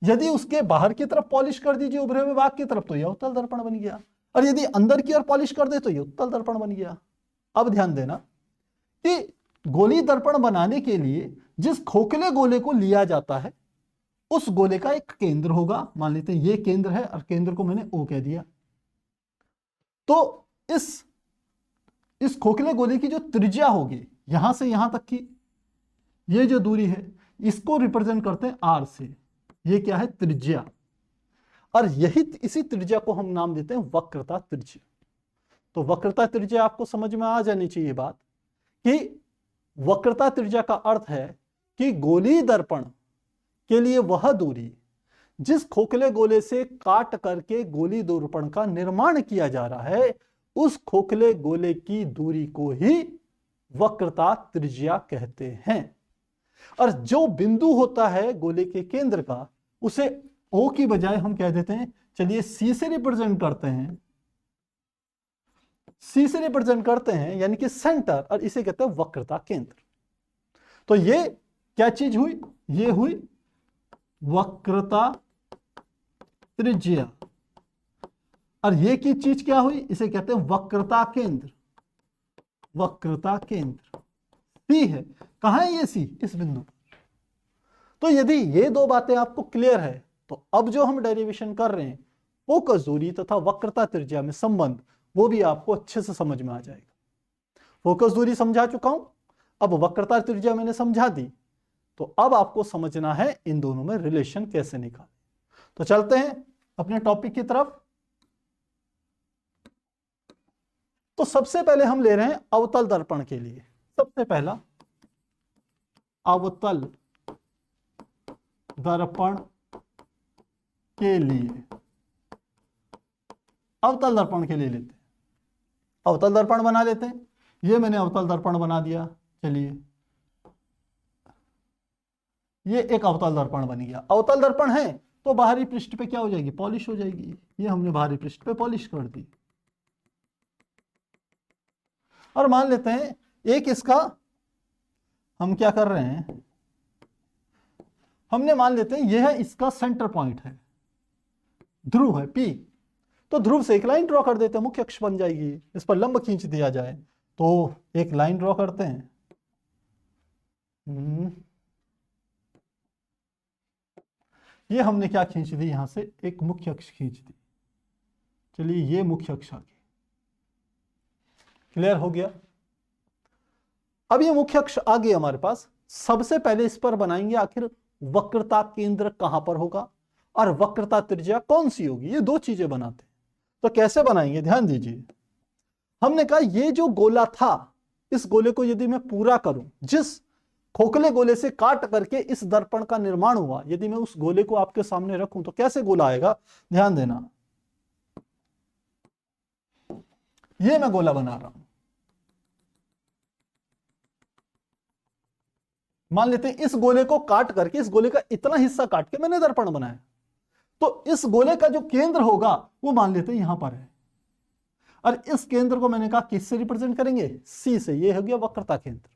A: यदि उसके बाहर की तरफ पॉलिश कर दीजिए उभरे हुए भाग की तरफ, तो यह उत्तल दर्पण बन गया, और यदि अंदर की ओर पॉलिश कर दे तो यह उत्तल दर्पण बन गया। अब ध्यान देना कि गोली दर्पण बनाने के लिए जिस खोखले गोले को लिया जाता है उस गोले का एक केंद्र होगा, मान लेते हैं ये केंद्र है और केंद्र को मैंने O कह दिया। तो इस खोखले गोले की जो त्रिज्या होगी यहां से यहां तक की, ये जो दूरी है इसको रिप्रेजेंट करते हैं R से, ये क्या है त्रिज्या, और यही इसी त्रिज्या को हम नाम देते हैं वक्रता त्रिज्या। तो वक्रता त्रिज्या आपको समझ में आ जानी चाहिए बात कि वक्रता त्रिज्या का अर्थ है कि गोली दर्पण के लिए वह दूरी जिस खोखले गोले से काट करके गोली दर्पण का निर्माण किया जा रहा है उस खोखले गोले की दूरी को ही वक्रता त्रिज्या कहते हैं। और जो बिंदु होता है गोले के केंद्र का उसे O की बजाय हम कह देते हैं, चलिए C से रिप्रेजेंट करते हैं, C से रिप्रेजेंट करते हैं यानी कि सेंटर, और इसे कहते हैं वक्रता केंद्र। तो ये क्या चीज हुई, ये हुई वक्रता त्रिज्या, और ये की चीज क्या हुई, इसे कहते हैं वक्रता केंद्र। वक्रता केंद्र C है, कहां है ये C, इस बिंदु पर। तो यदि ये दो बातें आपको क्लियर है तो अब जो हम डेरिवेशन कर रहे हैं फोकस दूरी तथा वक्रता त्रिज्या में संबंध, वो भी आपको अच्छे से समझ में आ जाएगा। फोकस दूरी समझा चुका हूं, अब वक्रता त्रिज्या मैंने समझा दी, तो अब आपको समझना है इन दोनों में रिलेशन कैसे निकालें। तो चलते हैं अपने टॉपिक की तरफ। तो सबसे पहले हम ले रहे हैं अवतल दर्पण के लिए, सबसे पहला अवतल दर्पण के लिए, अवतल दर्पण के लिए लेते हैं, अवतल दर्पण बना लेते हैं। ये मैंने अवतल दर्पण बना दिया, चलिए ये एक अवतल दर्पण बन गया। अवतल दर्पण है तो बाहरी पृष्ठ पे क्या हो जाएगी, पॉलिश हो जाएगी। ये हमने बाहरी पृष्ठ पे पॉलिश कर दी, और मान लेते हैं एक इसका हम क्या कर रहे हैं, हमने मान लेते हैं यह इसका सेंटर पॉइंट है, ध्रुव है P, तो ध्रुव से एक लाइन ड्रॉ कर देते हैं, मुख्य अक्ष बन जाएगी। इस पर लंब खींच दिया जाए तो एक लाइन ड्रॉ करते हैं, ये हमने क्या खींच दी, यहां से एक मुख्य अक्ष खींच दी। चलिए ये मुख्य अक्ष आ गई, क्लियर हो गया। अब ये मुख्य अक्ष आ गई हमारे पास, सबसे पहले इस पर बनाएंगे आखिर वक्रता केंद्र कहां पर होगा और वक्रता त्रिज्या कौन सी होगी, ये दो चीजें बनाते हैं। तो कैसे बनाएंगे, ध्यान दीजिए। हमने कहा ये जो गोला था, इस गोले को यदि मैं पूरा करूं, जिस खोखले गोले से काट करके इस दर्पण का निर्माण हुआ, यदि मैं उस गोले को आपके सामने रखूं तो कैसे गोला आएगा, ध्यान देना। ये मैं गोला बना रहा हूं, मान लेते हैं इस गोले को काट करके, इस गोले का इतना हिस्सा काट के मैंने दर्पण बनाया, तो इस गोले का जो केंद्र होगा वो मान लेते हैं यहां पर है, और इस केंद्र को मैंने कहा किससे रिप्रेजेंट करेंगे, C से। ये हो गया वक्रता केंद्र।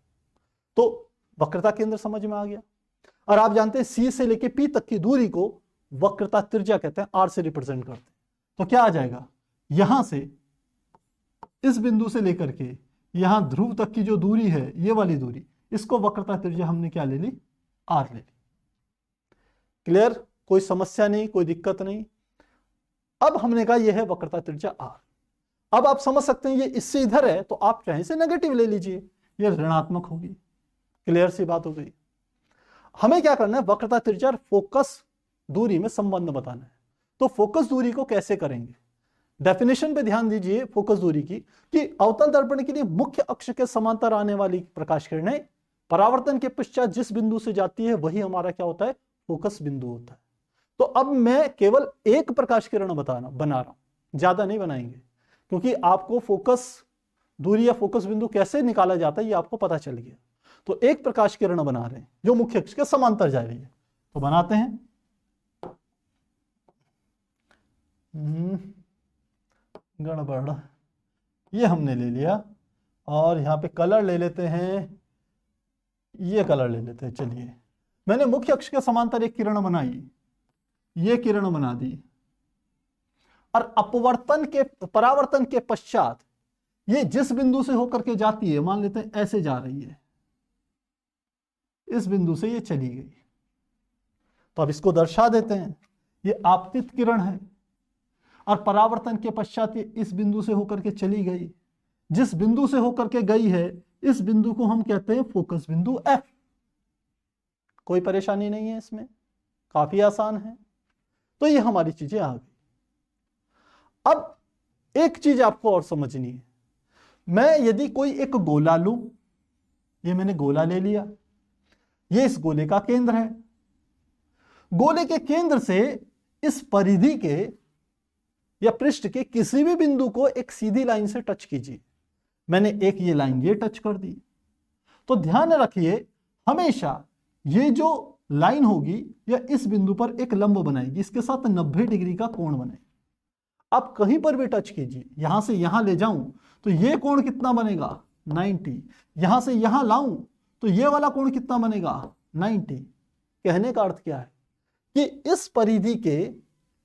A: तो वक्रता केंद्र समझ में आ गया, और आप जानते हैं C से लेके P तक की दूरी को वक्रता त्रिज्या कहते हैं, R से रिप्रेजेंट करते हैं। तो क्या आ जाएगा, यहां से इस बिंदु से लेकर के यहां ध्रुव तक की जो दूरी है, ये वाली दूरी, इसको वक्रता त्रिज्या हमने क्या ले ली, R ले ली। क्लियर, कोई समस्या नहीं, कोई दिक्कत नहीं। अब हमने कहा यह है वक्रता त्रिज्या R। अब आप समझ सकते हैं ये इससे इधर है तो आप चाहे से नेगेटिव ले लीजिए, ये ऋणात्मक होगी। क्लियर सी बात हो गई। हमें क्या करना है, वक्रता त्रिज्या और फोकस दूरी में संबंध बताना है। तो फोकस दूरी को कैसे करेंगे, डेफिनेशन पे ध्यान दीजिए फोकस दूरी की, कि अवतल दर्पण के लिए मुख्य अक्ष के समांतर आने वाली प्रकाश किरणें परावर्तन के पश्चात जिस बिंदु से जाती है वही हमारा क्या होता है, फोकस बिंदु होता है। तो अब मैं केवल एक प्रकाश किरण बना रहा हूं, ज्यादा नहीं बनाएंगे, क्योंकि आपको फोकस दूरी या फोकस बिंदु कैसे निकाला जाता है ये आपको पता चल गया। तो एक प्रकाश किरण बना रहे हैं जो मुख्य अक्ष के समांतर जा रही है, तो बनाते हैं। गड़बड़, ये हमने ले लिया, और यहां पे कलर ले लेते हैं ये कलर ले लेते हैं। चलिए, मैंने मुख्य अक्ष के समांतर एक किरण बनाई, ये किरण बना दी, और अपवर्तन के परावर्तन के पश्चात ये जिस बिंदु से होकर के जाती है, मान लेते हैं ऐसे जा रही है, इस बिंदु से ये चली गई, तो अब इसको दर्शा देते हैं, ये आपतित किरण है और परावर्तन के पश्चात ये इस बिंदु से होकर के चली गई। जिस बिंदु से होकर के गई है, इस बिंदु को हम कहते हैं फोकस बिंदु F। कोई परेशानी नहीं है इसमें, काफी आसान है। तो ये हमारी चीजें आ गई। अब एक चीज आपको और समझनी है, मैं यदि कोई एक गोला लूं, ये मैंने गोला ले लिया, ये इस गोले का केंद्र है, गोले के केंद्र से इस परिधि के या पृष्ठ के किसी भी बिंदु को एक सीधी लाइन से टच कीजिए। मैंने एक ये लाइन ये टच कर दी, तो ध्यान रखिए हमेशा ये जो लाइन होगी या इस बिंदु पर एक लंब बनाएगी, इसके साथ 90 डिग्री का कोण बनेगा। आप कहीं पर भी टच कीजिए, यहां से यहां ले जाऊं तो ये कोण कितना बनेगा 90, यहां से यहां लाऊं तो ये वाला कोण कितना बनेगा 90। कहने का अर्थ क्या है कि इस परिधि के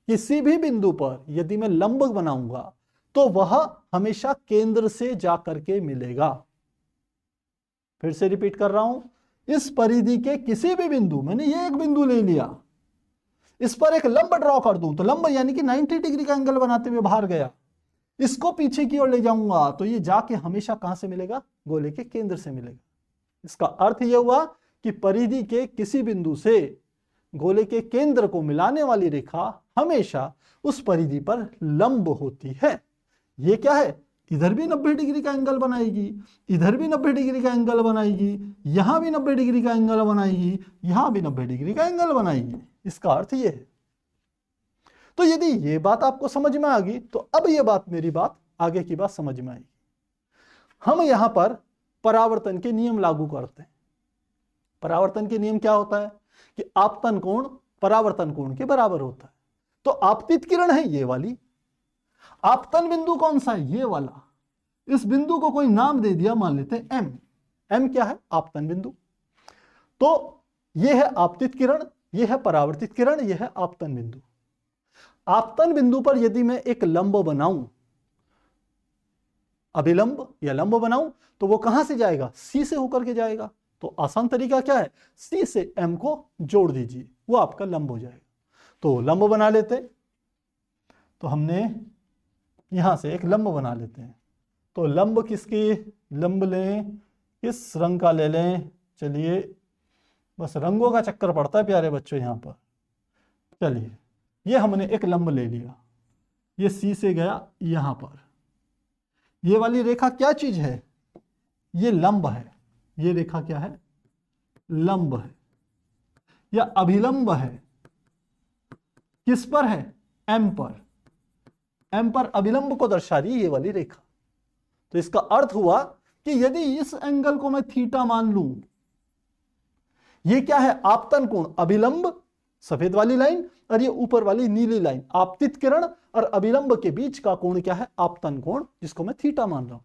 A: किसी भी बिंदु पर यदि मैं लंब बनाऊंगा तो वह हमेशा केंद्र से जाकर के मिलेगा। फिर से रिपीट कर रहा हूं, इस परिधि के किसी भी बिंदु, मैंने ये एक बिंदु ले लिया, इस पर एक लंब ड्रॉ कर दूं तो लंब यानी कि 90 डिग्री का एंगल बनाते हुए बाहर गया, इसको पीछे की ओर ले जाऊंगा तो ये जाके हमेशा कहां से मिलेगा, गोले के केंद्र से मिलेगा। इसका अर्थ यह हुआ कि परिधि के किसी बिंदु से गोले के केंद्र को मिलाने वाली रेखा हमेशा उस परिधि पर लंब होती है। ये क्या है, इधर भी 90 डिग्री का एंगल बनाएगी, इधर भी 90 डिग्री का एंगल बनाएगी, यहां भी 90 डिग्री का एंगल बनाएगी, यहां भी 90 डिग्री का एंगल बनाएगी। इसका अर्थ ये है। तो यदि ये बात आपको समझ में आ गई तो अब ये बात, मेरी बात आगे की बात समझ में आएगी। हम यहां पर परावर्तन के नियम लागू करते हैं। परावर्तन के नियम क्या होता है कि आपतन कोण परावर्तन कोण के बराबर होता है। तो आपतित किरण है ये वाली, आपतन बिंदु कौन सा है, ये वाला। इस बिंदु को कोई नाम दे दिया, मान लेते हैं M। M क्या है, आपतन बिंदु। तो ये है आपतित किरण, ये है परावर्तित किरण, ये है आपतन बिंदु। आपतन बिंदु पर यदि मैं एक लंब बनाऊं, अभिलंब या लंब बनाऊं, तो वो कहां से जाएगा, C से होकर के जाएगा। तो आसान तरीका क्या है, C से M को जोड़ दीजिए, वो आपका लंब हो जाएगा। तो लंब बना लेते, तो हमने यहां से एक लंब बना लेते हैं। तो लंब किसकी, लंब लें, किस रंग का ले लें, चलिए बस रंगों का चक्कर पड़ता है प्यारे बच्चों यहां पर। चलिए, ये हमने एक लंब ले लिया, ये C से गया यहां पर। ये वाली रेखा क्या चीज है, ये लंब है। ये रेखा क्या है, लंब है या अभिलंब है। किस पर है, M पर। M पर अभिलंब को दर्शा रही है ये वाली रेखा। तो इसका अर्थ हुआ कि यदि इस एंगल को मैं थीटा मान लूं, ये क्या है, आपतन कोण, अभिलंब सफेद वाली लाइन और ये ऊपर वाली नीली लाइन, आपतित किरण और अभिलंब के बीच का कोण क्या है, आपतन कोण, जिसको मैं थीटा मान रहा हूं।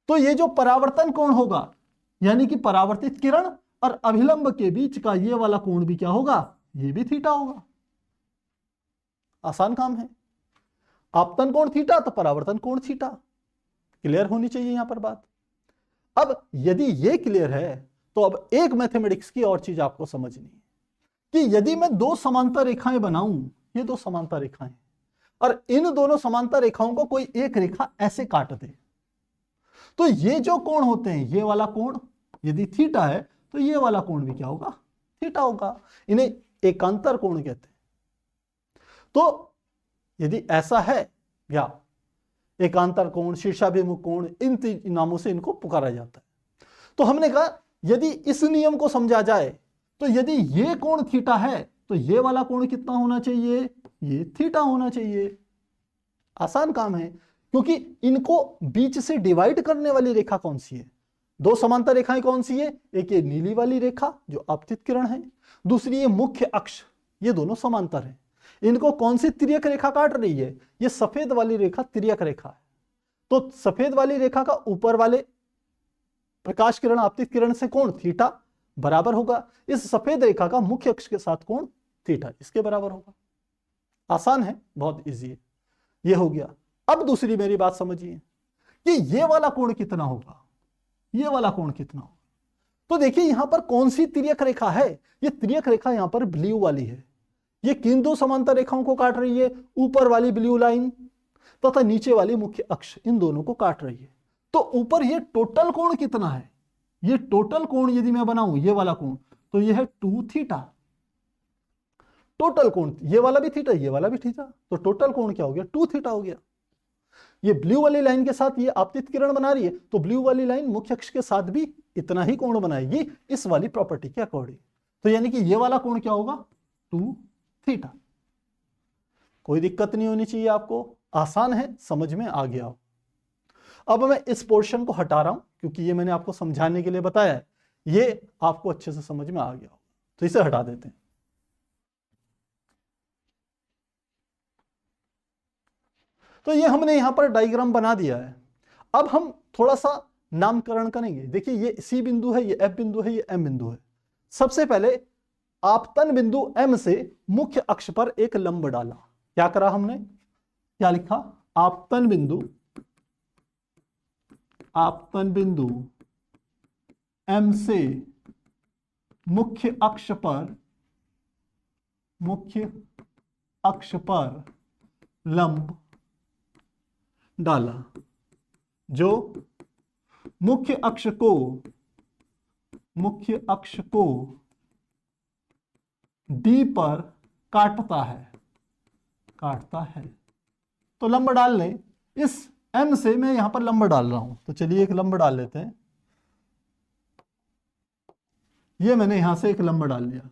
A: तो ये जो परावर्तन कोण होगा, यानी कि परावर्तित किरण और अभिलंब के बीच का ये वाला कोण भी क्या होगा, ये भी थीटा होगा। आसान काम है। आपतन कोण थीटा तो परावर्तन कोण थीटा। क्लियर होनी चाहिए यहां पर बात। अब यदि ये क्लियर है तो अब एक मैथमेटिक्स की और चीज आपको समझनी है कि यदि मैं दो समांतर रेखाएं बनाऊं, ये दो समांतर रेखाएं, और इन दोनों समांतर रेखाओं को कोई एक रेखा ऐसे काट दे, तो ये जो कोण होते हैं, ये वाला कोण यदि थीटा है तो ये वाला कोण भी क्या होगा, थीटा होगा। इन्हें एकांतर कोण कहते हैं। तो यदि ऐसा है, या एकांतर कोण, शीर्षाभिमुख कोण, इन तीन नामों से इनको पुकारा जाता है। तो हमने कहा यदि इस नियम को समझा जाए तो यदि ये कोण थीटा है तो ये वाला कोण कितना होना चाहिए, ये थीटा होना चाहिए। आसान काम है, क्योंकि इनको बीच से डिवाइड करने वाली रेखा कौन सी है, दो समांतर रेखाएं कौन सी है, एक ये नीली वाली रेखा जो आपतित किरण है, दूसरी ये मुख्य अक्ष, ये दोनों समांतर है। इनको कौन सी तिर्यक रेखा काट रही है, ये सफेद वाली रेखा तिर्यक रेखा है। तो सफेद वाली रेखा का ऊपर वाले प्रकाश किरण आपतित किरण से कोण थीटा, बराबर होगा इस सफेद रेखा का मुख्य अक्ष के साथ कोण थीटा, इसके बराबर होगा। आसान है, बहुत इजी है। ये हो गया। अब दूसरी मेरी बात समझिए कि ये वाला कोण कितना होगा, ये वाला कोण कितना होगा। तो देखिए यहां पर कौन सी तिर्यक रेखा है, ये तिर्यक रेखा यहां पर ब्लू वाली है। ये किन दो समांतर रेखाओं को काट रही है, ऊपर वाली ब्लू लाइन तथा नीचे वाली मुख्य अक्ष, इन दोनों को काट रही है। तो ऊपर ये टोटल कोण कितना है, ये टोटल कोण यदि मैं बनाऊं ये वाला कोण, तो ये है 2 थीटा। टोटल कोण, ये वाला भी थीटा, ये वाला भी थीटा, तो टोटल कोण क्या हो गया, 2 थीटा हो गया। ये ब्लू वाली लाइन के साथ ये आपतित किरण बना रही है, तो ब्लू वाली लाइन मुख्य अक्ष के साथ भी इतना ही कोण बनाएगी इस वाली प्रॉपर्टी के अकॉर्डिंग। तो यानी कि ये वाला कोण क्या होगा, 2 थीटा। कोई दिक्कत नहीं होनी चाहिए आपको, आसान है, समझ में आ गया हो। अब मैं इस पोर्शन को हटा रहा हूं क्योंकि ये मैंने आपको समझाने के लिए बताया है, ये आपको अच्छे से समझ में आ गया हो, तो इसे हटा देते हैं। तो ये हमने यहां पर डायग्राम बना दिया है। अब हम थोड़ा सा नामकरण करेंगे। देखिए ये सी बिंदु है, ये एफ बिंदु है, ये एम बिंदु है। सबसे पहले आपतन बिंदु एम से मुख्य अक्ष पर एक लंब डाला। क्या करा हमने, क्या लिखा, आपतन बिंदु एम से मुख्य अक्ष पर लंब डाला, जो मुख्य अक्ष को डी पर काटता है। तो लंब डाल लें, इस एम से मैं यहां पर लंब डाल रहा हूं, तो चलिए एक लंब डाल लेते हैं। ये मैंने यहां से एक लंब डाल लिया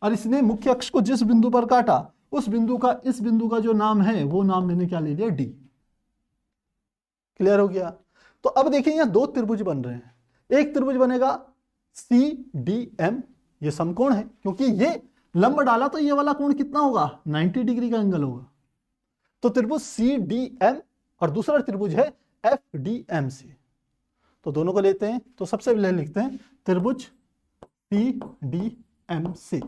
A: और इसने मुख्य अक्ष को जिस बिंदु पर काटा उस बिंदु का, इस बिंदु का जो नाम है वो नाम मैंने क्या ले लिया, डी। क्लियर हो गया। तो अब देखिए यहां दो त्रिभुज बन रहे हैं। एक त्रिभुज बनेगा CDM, ये समकोण है, क्योंकि ये लंब डाला तो ये वाला कोण कितना होगा, 90 डिग्री का एंगल होगा। तो त्रिभुज CDM और दूसरा त्रिभुज है FDMC। तो दोनों को लेते हैं, तो सबसे पहले लिखते हैं त्रिभुज CDMC।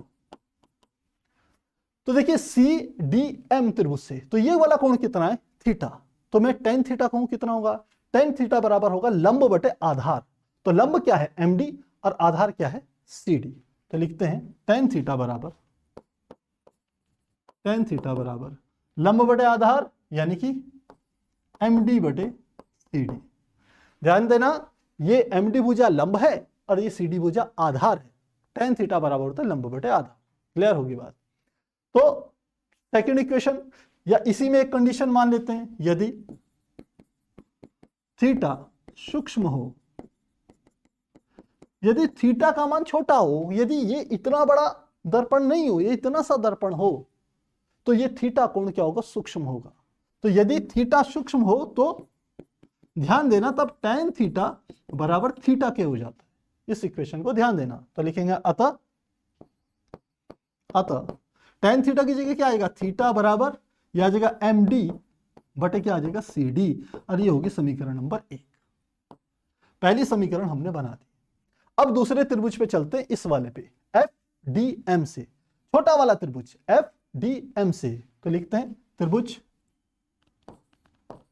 A: तो देखिए CDM त्रिभुज से, तो ये वाला कोण कितना है, थीटा। तो मैं tan थीटा कहूं कितना होगा, tan थीटा बराबर होगा लंब बटे आधार। तो लंब क्या है, MD, और आधार क्या है, CD। तो लिखते हैं tan थीटा बराबर लंब बटे आधार यानी कि MD बटे CD। ध्यान देना, ये MD भुजा लंब है और ये CD भुजा आधार है। tan थीटा बराबर होता है लंब बटे आधार। क्लियर होगी बात। तो सेकंड इक्वेशन, या इसी में एक कंडीशन मान लेते हैं, यदि थीटा सूक्ष्म हो, यदि थीटा का मान छोटा हो, यदि ये इतना बड़ा दर्पण नहीं हो, ये इतना सा दर्पण हो, तो ये थीटा कोण क्या होगा, सूक्ष्म होगा। तो यदि थीटा सूक्ष्म हो तो ध्यान देना, तब tan थीटा बराबर थीटा के हो जाता है। इस इक्वेशन को ध्यान देना। तो लिखेंगे अतः tan थीटा की जगह क्या आएगा, थीटा बराबर, यह आ जाएगा MD बटे क्या आ जाएगा, CD, और ये होगी समीकरण नंबर 1। पहली समीकरण हमने बना दी। अब दूसरे त्रिभुज पे चलते हैं, इस वाले पे, FDM से, छोटा वाला त्रिभुज FDM से। तो लिखते हैं त्रिभुज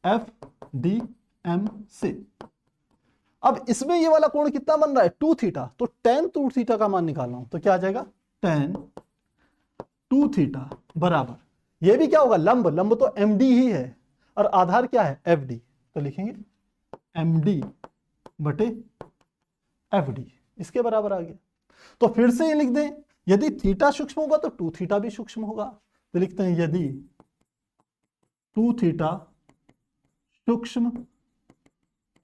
A: FDM से। अब इसमें ये वाला कोण कितना बन रहा है, 2 थीटा। तो tan 2 थीटा का मान निकालना हूं, तो क्या आ जाएगा, tan 2 थीटा बराबर, ये भी क्या होगा, लंब तो MD ही है और आधार क्या है, FD। तो लिखेंगे MD बटे FD, इसके बराबर आ गया। तो फिर से ये लिख दें, यदि थीटा सूक्ष्म होगा तो 2 थीटा भी सूक्ष्म होगा। तो लिखते हैं यदि 2 थीटा सूक्ष्म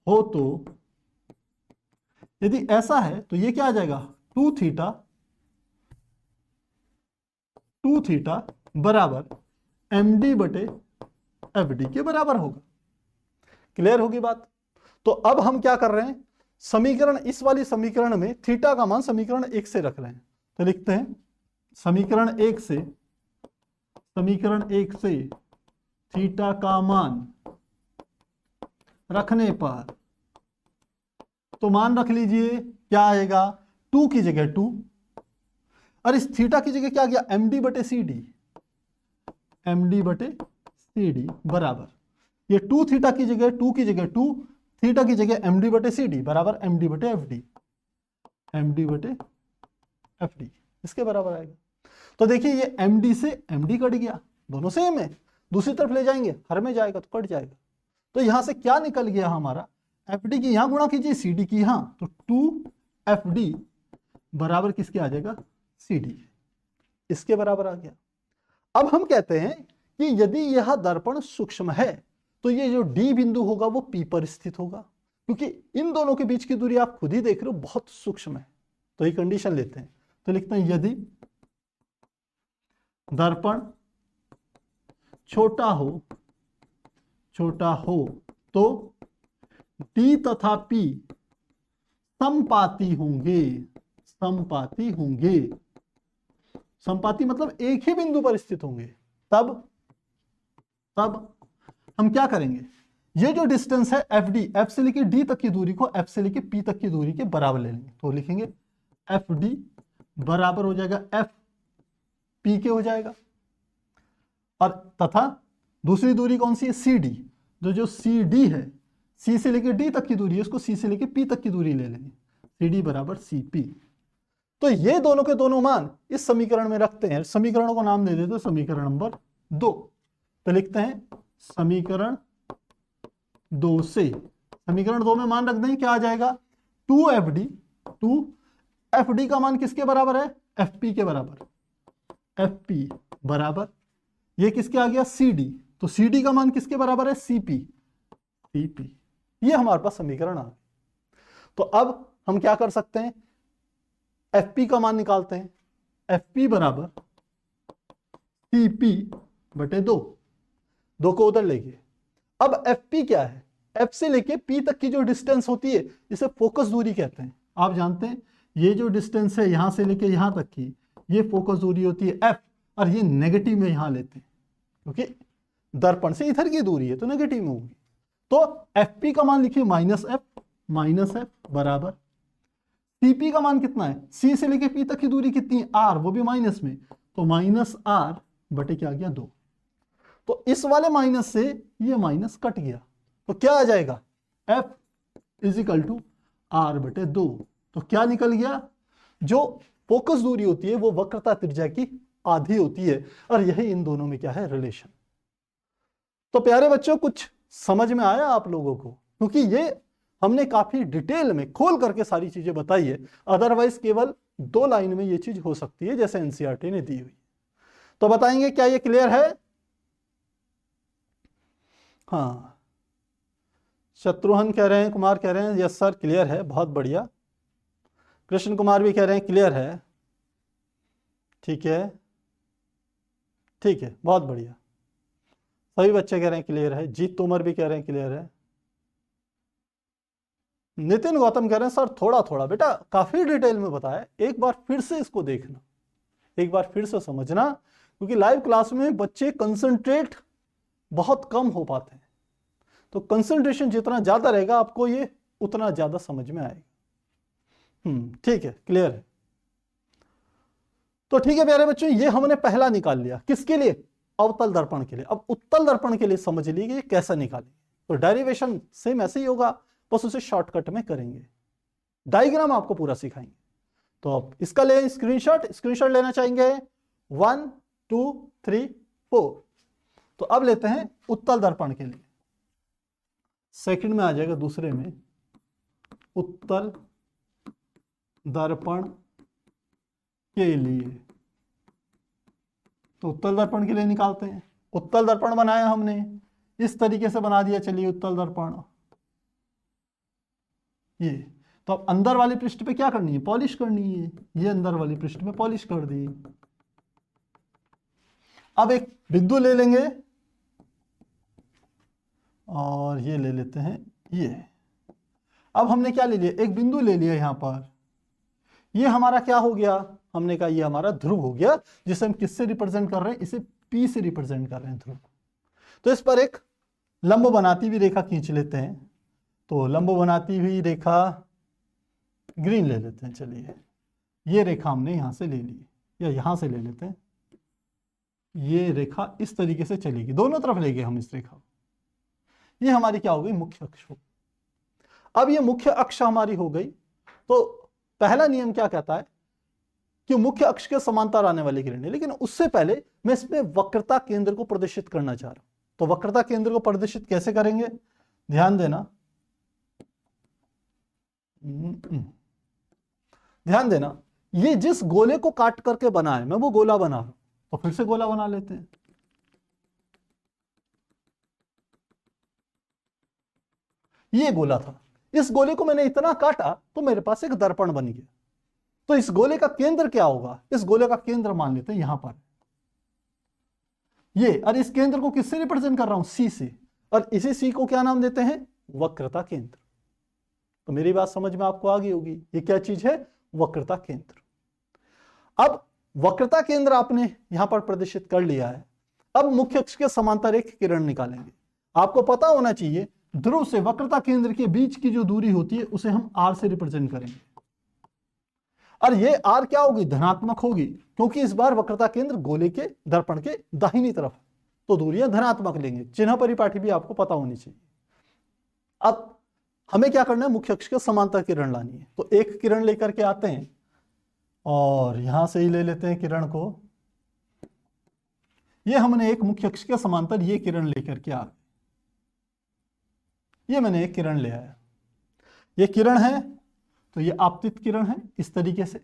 A: हो, तो यदि ऐसा है तो ये क्या आ जाएगा, 2 थीटा बराबर MD बटे FD के बराबर होगा। क्लियर होगी बात। तो अब हम क्या कर रहे हैं, समीकरण, इस वाली समीकरण में थीटा का मान समीकरण 1 से रख रहे हैं। तो लिखते हैं समीकरण 1 से थीटा का मान रखने पर तो मान रख लीजिए क्या आएगा, 2 की जगह 2, और इस थीटा की जगह क्या गया, md बटे सी डी, md बटे सी डी बराबर, ये 2 थीटा की जगह 2 की जगह 2, थीटा की जगह md बटे सी डी बराबर md बटे एफ डी, md बटे एफ डी, इसके बराबर आएगा। तो देखिए ये md से md कट गया, दोनों सेम है, दूसरी तरफ ले जाएंगे हर में जाएगा तो कट जाएगा। तो यहां से क्या निकल गया हमारा, fd की यहां गुणा कीजिए cd की यहां, तो 2fd बराबर किसके आ जाएगा, cd, इसके बराबर आ गया। अब हम कहते हैं कि यदि यह दर्पण सूक्ष्म है तो ये जो d बिंदु होगा वो p पर स्थित होगा, क्योंकि इन दोनों के बीच की दूरी आप खुद ही देख रहे हो बहुत सूक्ष्म है। तो ये कंडीशन लेते हैं, तो लिखते हैं यदि दर्पण छोटा हो तो d तथा p समपाती होंगे, समपाती मतलब एक ही बिंदु पर स्थित होंगे। तब हम क्या करेंगे, ये जो डिस्टेंस है FD, F से लेके D तक की दूरी को F से लेके P तक की दूरी के बराबर ले लेंगे। तो लिखेंगे FD बराबर हो जाएगा FP के हो जाएगा, और तथा दूसरी दूरी कौन सी है, CD, जो CD है, C से लेके D तक की दूरी है, उसको C से लेके P तक की दूरी ले लेंगे, CD बराबर CP। तो ये दोनों के दोनों मान इस समीकरण में रखते हैं, समीकरणों को नाम दे देते हैं समीकरण नंबर 2। तो लिखते हैं समीकरण 2 से, समीकरण 2 में मान रख दें क्या आ जाएगा, 2FD, 2FD का मान किसके बराबर है, FP के बराबर, FP बराबर ये किसके आ गया, CD, तो CD का मान किसके बराबर है, CP, ये हमारे पास समीकरण आ गया। तो अब हम क्या कर सकते हैं, FP का मान निकालते हैं, FP बराबर CP बटे 2 को उधर लेके, अब FP क्या है, F से लेके P तक की जो डिस्टेंस होती है इसे फोकस दूरी कहते हैं। आप जानते हैं ये जो डिस्टेंस है यहां से लेके यहां तक की, ये फोकस दूरी होती है F, और ये नेगेटिव में यहां लेते हैं क्योंकि दर्पण से इधर की दूरी है तो नेगेटिव में होगी। तो FP का मान लिखिए -F बराबर CP का मान कितना है, C से लेके P तक की दूरी कितनी है, R, वो भी माइनस में, तो -R बटे क्या गया 2। तो इस वाले माइनस से ये माइनस कट गया, तो क्या आ जाएगा, F = R बटे 2। तो क्या निकल गया, जो फोकस दूरी होती है वो वक्रता त्रिज्या की आधी होती है, और यही इन दोनों में क्या है, रिलेशन। तो प्यारे बच्चों कुछ समझ में आया आप लोगों को, क्योंकि ये हमने काफी डिटेल में खोल करके सारी चीजें बताई है, अदरवाइज केवल 2 लाइन में ये चीज हो सकती है जैसे एनसीईआरटी ने दी हुई। तो बताएंगे क्या ये क्लियर है, हाँ, शत्रुघ्न कह रहे हैं, कुमार कह रहे हैं यस सर क्लियर है, बहुत बढ़िया, कृष्ण कुमार भी कह रहे हैं क्लियर है, ठीक है, बहुत बढ़िया, सभी बच्चे कह रहे हैं क्लियर है, जीत तोमर भी कह रहे हैं क्लियर है, नितिन गौतम कह रहे हैं सर थोड़ा थोड़ा, बेटा काफी डिटेल में बताया, एक बार फिर से इसको देखना, एक बार फिर से समझना, क्योंकि लाइव क्लास में बच्चे कंसंट्रेट बहुत कम हो पाते हैं, तो कंसंट्रेशन जितना ज्यादा रहेगा आपको ये उतना ज्यादा समझ में आएगा। ठीक है, क्लियर है। तो ठीक है प्यारे बच्चों, ये हमने पहला निकाल लिया, किसके लिए, अवतल दर्पण के लिए। अब उत्तल दर्पण के लिए समझ लीजिए ये कैसा निकालें, तो डेरिवेशन सेम ऐसे ही होगा, बस उसे शॉर्टकट में करेंगे, डायग्राम आपको पूरा सिखाएंगे। तो अब इसका ले स्क्रीनशॉट लेना चाहेंगे 1 2 3 4। तो अब लेते हैं उत्तल दर्पण के लिए, सेकंड में आ जाएगा दूसरे में, उत्तल दर्पण के लिए। तो उत्तल दर्पण के लिए निकालते हैं, उत्तल दर्पण बनाया हमने, इस तरीके से बना दिया, चलिए उत्तल दर्पण ये। तो अब अंदर वाली पृष्ठ पे क्या करनी है, पॉलिश करनी है, ये अंदर वाली पृष्ठ पे पॉलिश कर दी। अब एक बिंदु ले लेंगे और ये ले लेते हैं ये। अब हमने क्या ले लिया, एक बिंदु ले लिया यहां पर, ये हमारा क्या हो गया, हमने कहा ये हमारा ध्रुव हो गया, जिसे हम किससे रिप्रेजेंट कर रहे हैं, इसे P से रिप्रेजेंट कर रहे हैं ध्रुव। तो इस पर एक लंब बनाती हुई रेखा खींच लेते हैं। तो लंब बनाती हुई रेखा ग्रीन ले लेते हैं। चलिए ये रेखा हमने यहां से ले ली, या यहां से ले लेते हैं। ये रेखा इस तरीके से चलेगी, दोनों तरफ ले गए हम इस रेखा को। ये हमारी क्या हो गई, मुख्य अक्ष हो। अब ये मुख्य अक्ष हमारी हो गई, तो पहला नियम क्या कहता है कि मुख्य अक्ष के समांतर आने वाली किरणें, लेकिन उससे पहले मैं इसमें वक्रता केंद्र को प्रदर्शित करना चाह रहा हूं। तो वक्रता केंद्र को प्रदर्शित कैसे करेंगे, ध्यान देना, ध्यान देना। ये जिस गोले को काट करके बना है, मैं वो गोला बना रहा हूं, तो फिर से गोला बना लेते हैं। ये गोला था, इस गोले को मैंने इतना काटा तो मेरे पास एक दर्पण बन गया। तो इस गोले का केंद्र क्या होगा, इस गोले का केंद्र मान लेते हैं यहां पर ये, और इस केंद्र को किससे रिप्रेजेंट कर रहा हूं, सी से, और इसी सी को क्या नाम देते हैं, वक्रता केंद्र। तो मेरी बात समझ में आपको आ गई होगी, ये क्या चीज है, वक्रता केंद्र। अब वक्रता केंद्र आपने यहां पर प्रदर्शित कर लिया है। अब मुख्य अक्ष के समांतर एक किरण निकालेंगे। आपको पता होना चाहिए ध्रुव से वक्रता केंद्र के बीच की जो दूरी होती है उसे हम आर से रिप्रेजेंट करेंगे, और ये आर क्या होगी, धनात्मक होगी, क्योंकि इस बार वक्रता केंद्र गोले के दर्पण के दाहिनी तरफ, तो दूरियां धनात्मक लेंगे। चिन्ह परिपाटी भी आपको पता होनी चाहिए। अब हमें क्या करना है, मुख्य अक्ष के समांतर किरण लानी है। तो एक किरण लेकर के आते हैं, और यहां से ही ले लेते हैं किरण को। ये हमने एक मुख्य अक्ष के समांतर ये किरण लेकर के आ गए, ये मैंने एक किरण ले आया। ये किरण है, तो ये आपतित किरण है। इस तरीके से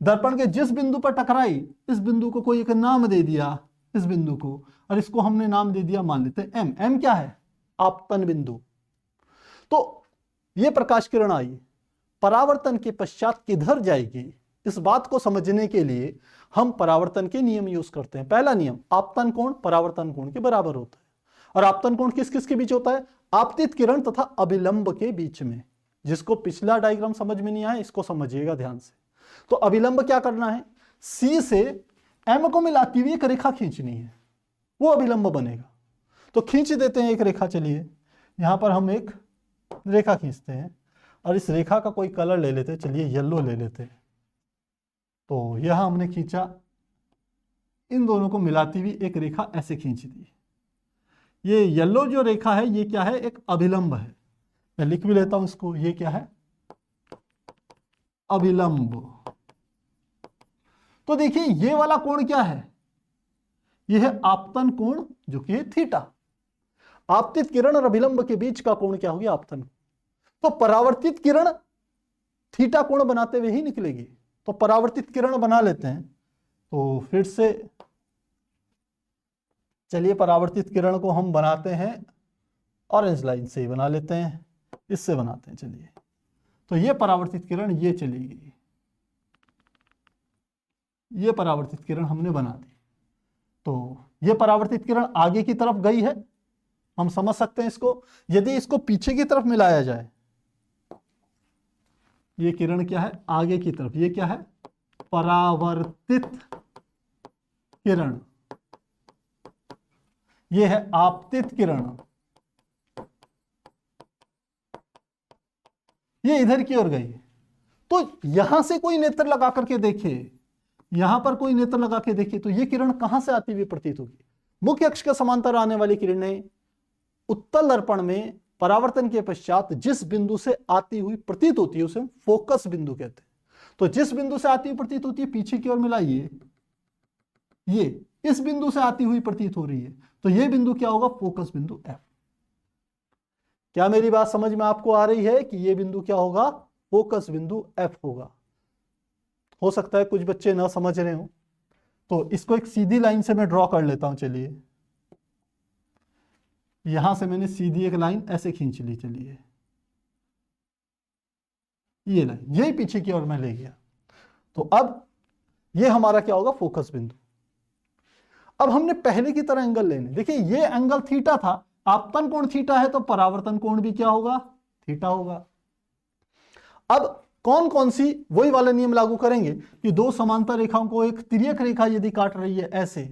A: दर्पण के जिस बिंदु पर टकराई, इस बिंदु को कोई एक नाम दे दिया, इस बिंदु को, और इसको हमने नाम दे दिया, मान लेते हैं एम। एम क्या है, आपतन बिंदु। तो ये प्रकाश किरण आई, परावर्तन के पश्चात किधर जाएगी, इस बात को समझने के लिए हम परावर्तन के नियम यूज करते हैं। पहला नियम, आपतन कोण परावर्तन कोण के बराबर होता है। और आपतन कोण किस किस के बीच होता है, आपतित किरण तथा अभिलंब के बीच में। जिसको पिछला डायग्राम समझ में नहीं आया, इसको समझिएगा ध्यान से। तो अभिलंब क्या करना है, सी से एम को मिलाती हुई एक रेखा खींचनी है, वो अभिलंब बनेगा। तो खींच देते हैं एक रेखा। चलिए यहां पर हम एक रेखा खींचते हैं, और इस रेखा का कोई कलर ले लेते हैं। चलिए येलो ले लेते हैं। तो यह हमने खींचा, इन दोनों को मिलाती हुई एक रेखा ऐसे खींच दी। ये येलो जो रेखा है, ये क्या है, एक अभिलंब है। मैं लिख भी लेता हूं इसको, ये क्या है, अभिलंब। तो देखिए ये वाला कोण क्या है, ये है आपतन कोण, जो कि है थीटा। आपतित किरण और अभिलंब के बीच का कोण क्या हो गया, आपतन। तो परावर्तित किरण थीटा कोण बनाते हुए ही निकलेगी। तो परावर्तित किरण बना लेते हैं। तो फिर से चलिए परावर्तित किरण को हम बनाते हैं, ऑरेंज लाइन से ही बना लेते हैं, इससे बनाते हैं। चलिए तो ये परावर्तित किरण ये चलेगी, ये परावर्तित किरण हमने बना दी। तो ये परावर्तित किरण आगे की तरफ गई है, हम समझ सकते हैं इसको। यदि इसको पीछे की तरफ मिलाया जाए, ये किरण क्या है, आगे की तरफ, ये क्या है, परावर्तित किरण, ये है आपतित किरण, ये इधर की ओर गई। तो यहां से कोई नेत्र लगा करके देखे, यहां पर कोई नेत्र लगा के देखे, तो ये किरण कहां से आती हुई प्रतीत होगी, मुख्य अक्ष के समांतर आने वाली किरणें उत्तल दर्पण में परावर्तन के पश्चात जिस बिंदु से आती हुई प्रतीत होती है उसे हम फोकस बिंदु कहते हैं। तो जिस बिंदु से आती हुई प्रतीत होती है, पीछे की ओर मिलाइए, ये इस बिंदु से आती हुई प्रतीत हो रही है, तो ये बिंदु क्या होगा, फोकस बिंदु एफ। क्या मेरी बात समझ में आपको आ रही है कि ये बिंदु क्या होगा, फोकस बिंदु एफ होगा। हो सकता है कुछ बच्चे ना समझ रहे हो, तो इसको एक सीधी लाइन से मैं ड्रॉ कर लेता हूं। चलिए यहां से मैंने सीधी एक लाइन ऐसे खींच ली। चलिए ये लाइन यही पीछे की ओर मैं ले गया। तो अब ये हमारा क्या होगा, फोकस बिंदु। अब हमने पहले की तरह एंगल लेने, देखिए ये एंगल थीटा था, आपतन कोण थीटा है, तो परावर्तन कोण भी क्या होगा, थीटा होगा। अब कौन कौन सी, वही वाला नियम लागू करेंगे कि दो समांतर रेखाओं को एक तिर्यक रेखा यदि काट रही है ऐसे,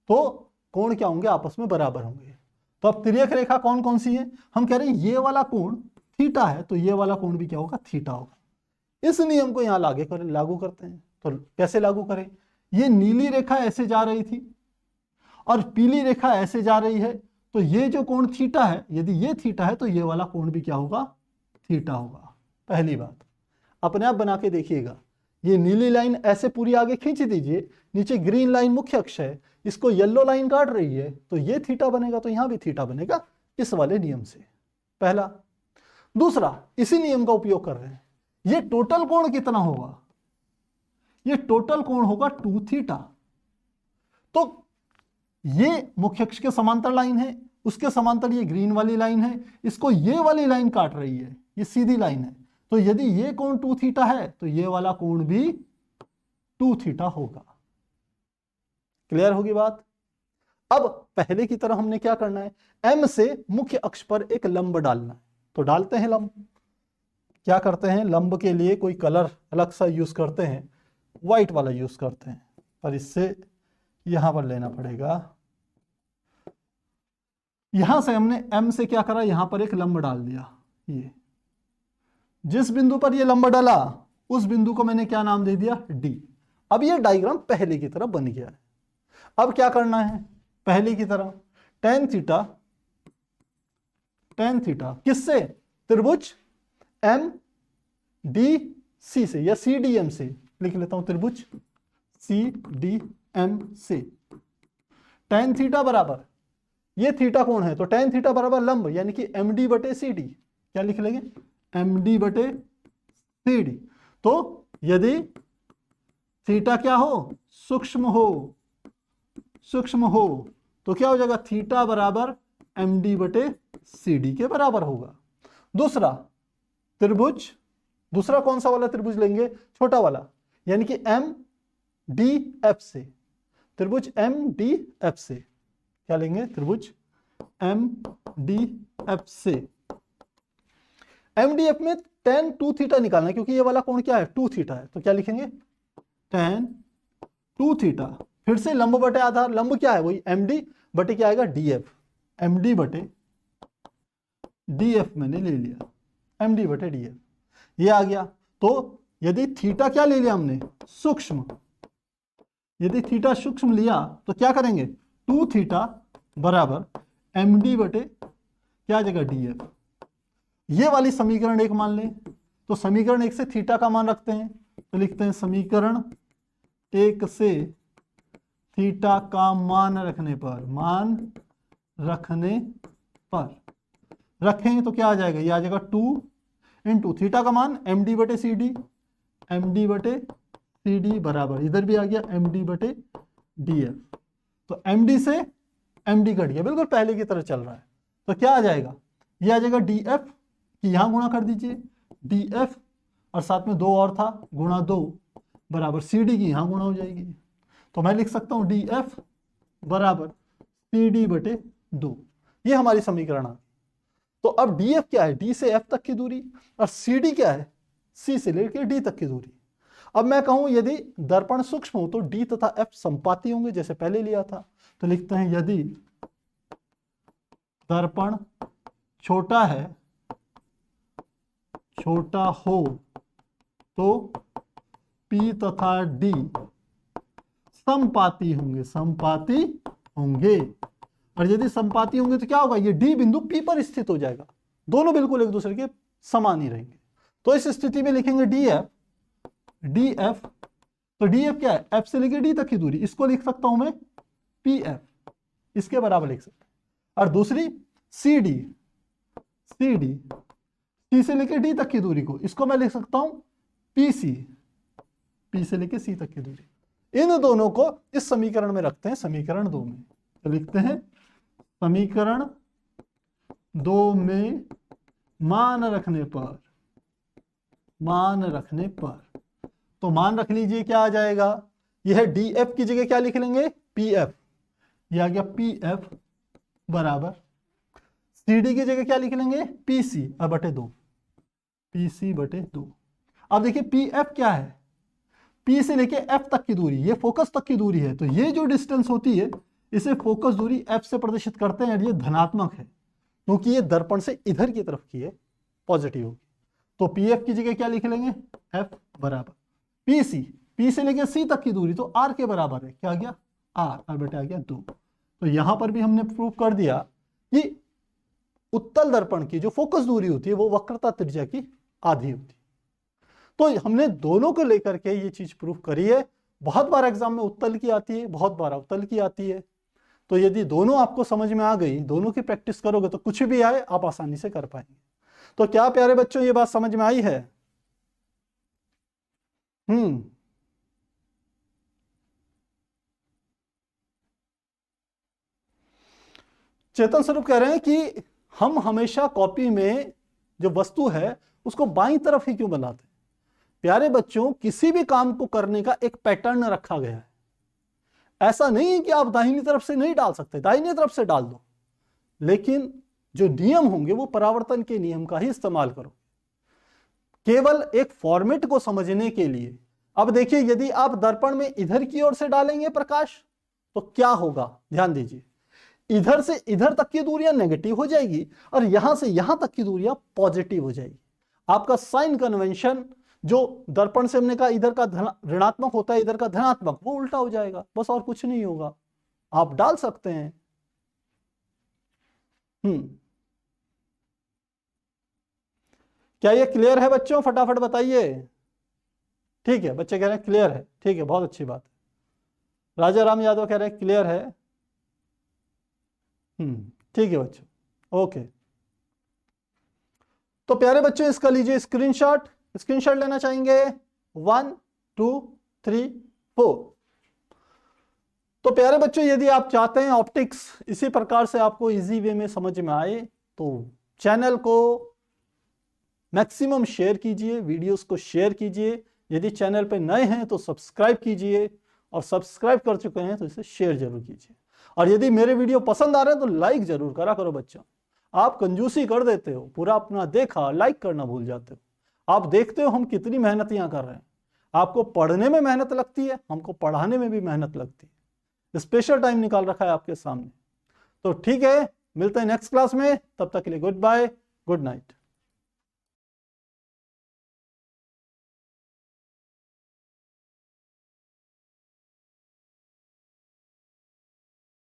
A: तो कोण क्या होंगे, आपस में बराबर होंगे। तो अब तिर्यक रेखा कौन कौन सी है, हम कह रहे हैं ये वाला कोण थीटा है, तो ये वाला कोण भी क्या होगा, थीटा होगा। इस नियम को यहां लागू करते हैं। तो कैसे लागू करें? ये नीली रेखा ऐसे जा रही थी और पीली रेखा ऐसे जा रही है, तो ये जो कोण थीटा है, यदि ये थीटा है तो ये वाला कोण भी क्या होगा? थीटा होगा। पहली बात अपने आप बना के देखिएगा। ये नीली लाइन ऐसे पूरी आगे खींच दीजिए, नीचे ग्रीन लाइन मुख्य अक्ष है, इसको येलो लाइन काट रही है, तो ये थीटा बनेगा, तो यहां भी थीटा बनेगा इस वाले नियम से। पहला। दूसरा, इसी नियम का उपयोग कर रहे हैं, ये टोटल कोण कितना होगा? ये टोटल कोण होगा 2 थीटा। तो ये मुख्य अक्ष के समांतर लाइन है, उसके समांतर ये ग्रीन वाली लाइन है, इसको ये वाली लाइन काट रही है, ये सीधी लाइन है, तो यदि ये कोण 2 थीटा है तो ये वाला कोण भी 2 थीटा होगा। क्लियर होगी बात? अब पहले की तरह हमने क्या करना है, M से मुख्य अक्ष पर एक लंब डालना है, तो डालते हैं लंब। क्या करते हैं, लंब के लिए कोई कलर अलग सा यूज करते हैं, व्हाइट वाला यूज करते हैं, पर इससे यहां पर लेना पड़ेगा। यहां से हमने M से क्या करा, यहां पर एक लंब डाल दिया। ये जिस बिंदु पर ये लंब डाला उस बिंदु को मैंने क्या नाम दे दिया, D। अब ये डायग्राम पहले की तरह बन गया है। अब क्या करना है, पहले की तरह tan थीटा किससे, त्रिभुज MDC से या CDM से, लिख लेता हूं त्रिभुज CDM से। tan थीटा बराबर, ये थीटा कोण है, तो tan थीटा बराबर लंब यानी कि MD बटे CD। क्या लिख लेंगे, MD बटे CD। तो यदि थीटा क्या हो, सूक्ष्म हो तो क्या हो जाएगा, थीटा बराबर MD बटे CD के बराबर होगा। दूसरा त्रिभुज, दूसरा कौन सा वाला त्रिभुज लेंगे, छोटा वाला, यानी कि MDF से, त्रिभुज MDF से क्या लेंगे, त्रिभुज MDF से। MDF में tan 2 थीटा निकालना है, क्योंकि ये वाला कोण क्या है, 2 थीटा है, तो क्या लिखेंगे, tan 2 थीटा। फिर से लंब बटे आधार, लंब क्या है, वही MD बटे क्या आएगा, DF। MD बटे DF मैंने ले लिया, MD बटे DF ये आ गया। तो यदि थीटा क्या ले लिया हमने, सूक्ष्म, यदि थीटा सूक्ष्म लिया तो क्या करेंगे, 2 थीटा बराबर MD बटे क्या जगह DF। ये वाली समीकरण 1 मान लें, तो समीकरण 1 से थीटा का मान रखते हैं, तो लिखते हैं समीकरण 1 से थीटा का मान रखने पर रखें तो क्या आ जाएगा, ये आ जाएगा 2 इंटू थीटा का मान MD बटे CD बराबर, इधर भी आ गया MD बटे DF। तो MD से MD कट गया, बिल्कुल पहले की तरह चल रहा है, तो क्या आ जाएगा, ये आ जाएगा DF कि यहां गुणा कर दीजिए, DF और साथ में 2 और था, गुणा 2 बराबर CD की यहां गुणा हो जाएगी, तो मैं लिख सकता हूं DF बराबर CD बटे 2। ये हमारी समीकरण आ गई। तो अब DF क्या है, D से F तक की दूरी, और CD क्या है, C से लेकर D तक की दूरी। अब मैं कहूं यदि दर्पण सूक्ष्म हो तो D तथा F संपाती होंगे, जैसे पहले लिया था, तो लिखते हैं यदि दर्पण छोटा हो तो P तथा D संपाती होंगे, और यदि संपाती होंगे तो क्या होगा, ये D बिंदु P पर स्थित हो जाएगा, दोनों बिल्कुल एक दूसरे के समान ही रहेंगे। तो इस स्थिति में लिखेंगे DF, तो DF क्या है, F से लेकर D तक की दूरी, इसको लिख सकता हूं मैं PF, इसके बराबर लिख सकते हैं। और दूसरी CD, C से लेकर D तक की दूरी को, इसको मैं लिख सकता हूं PC, P से लेकर C तक की दूरी। इन दोनों को इस समीकरण में रखते हैं, समीकरण 2 में, तो लिखते हैं समीकरण 2 में मान रखने पर, तो मान रख लीजिए क्या आ जाएगा, यह DF की जगह क्या लिख लेंगे, PF, यह आ गया PF बराबर, CD की जगह क्या लिख लेंगे, PC बटे 2, PC बटे 2। अब देखिए PF क्या है, P से लेके F तक की दूरी, ये फोकस तक की दूरी है, तो ये जो डिस्टेंस होती है इसे फोकस दूरी F से प्रदर्शित करते हैं, ये धनात्मक है क्योंकि ये दर्पण से इधर की तरफ की है, पॉजिटिव होगी। तो पी एफ की जगह क्या लिख लेंगे, एफ बराबर पी सी, पी से लेके सी तक की दूरी तो आर के बराबर है, क्या आ गया आर बटा आ गया 2। तो यहां पर भी हमने प्रूव कर दिया कि उत्तल दर्पण की जो फोकस दूरी होती है वो वक्रता त्रिज्या की आधी होती है। तो हमने दोनों को लेकर के ये चीज प्रूव करी है। बहुत बार एग्जाम में उत्तल की आती है, बहुत बार अवतल की आती है। तो यदि दोनों आपको समझ में आ गई, दोनों की प्रैक्टिस करोगे तो कुछ भी आए आप आसानी से कर पाएंगे। तो क्या प्यारे बच्चों ये बात समझ में आई है? चेतन स्वरूप कह रहे हैं कि हम हमेशा कॉपी में जो वस्तु है उसको बाईं तरफ ही क्यों बनाते हैं? प्यारे बच्चों, किसी भी काम को करने का एक पैटर्न रखा गया है। ऐसा नहीं है कि आप दाहिनी तरफ से नहीं डाल सकते, दाहिनी तरफ से डाल दो, लेकिन जो नियम होंगे वो परावर्तन के नियम का ही इस्तेमाल करो, केवल एक फॉर्मेट को समझने के लिए। अब देखिए, यदि आप दर्पण में इधर की ओर से डालेंगे प्रकाश तो क्या होगा, ध्यान दीजिए, इधर से इधर तक की दूरियां नेगेटिव हो जाएगी और यहां से यहां तक की दूरियां पॉजिटिव हो जाएगी। आपका साइन कन्वेंशन जो दर्पण से हमने कहा इधर का ऋणात्मक होता है, इधर का धनात्मक, वो उल्टा हो जाएगा, बस और कुछ नहीं होगा। आप डाल सकते हैं। क्या ये क्लियर है बच्चों? फटाफट बताइए। ठीक है, बच्चे कह रहे हैं क्लियर है, ठीक है, बहुत अच्छी बात है। राजा राम यादव कह रहे हैं क्लियर है। ठीक है बच्चों, ओके। तो प्यारे बच्चों इसका लीजिए स्क्रीनशॉट, स्क्रीनशॉट लेना चाहेंगे 1 2 3 4। तो प्यारे बच्चों यदि आप चाहते हैं ऑप्टिक्स इसी प्रकार से आपको इजी वे में समझ में आए तो चैनल को मैक्सिमम शेयर कीजिए, वीडियोस को शेयर कीजिए। यदि चैनल पे नए हैं तो सब्सक्राइब कीजिए, और सब्सक्राइब कर चुके हैं तो इसे शेयर जरूर कीजिए। और यदि मेरे वीडियो पसंद आ रहे हैं तो लाइक जरूर करा करो बच्चों। आप कंजूसी कर देते हो, पूरा अपना देखा लाइक करना भूल जाते हो। आप देखते हो हम कितनी मेहनत यहाँ कर रहे हैं। आपको पढ़ने में मेहनत लगती है, हमको पढ़ाने में भी मेहनत लगती है। स्पेशल टाइम निकाल रखा है आपके सामने। तो ठीक है, मिलते हैं नेक्स्ट क्लास में, तब तक के लिए गुड बाय, गुड नाइट।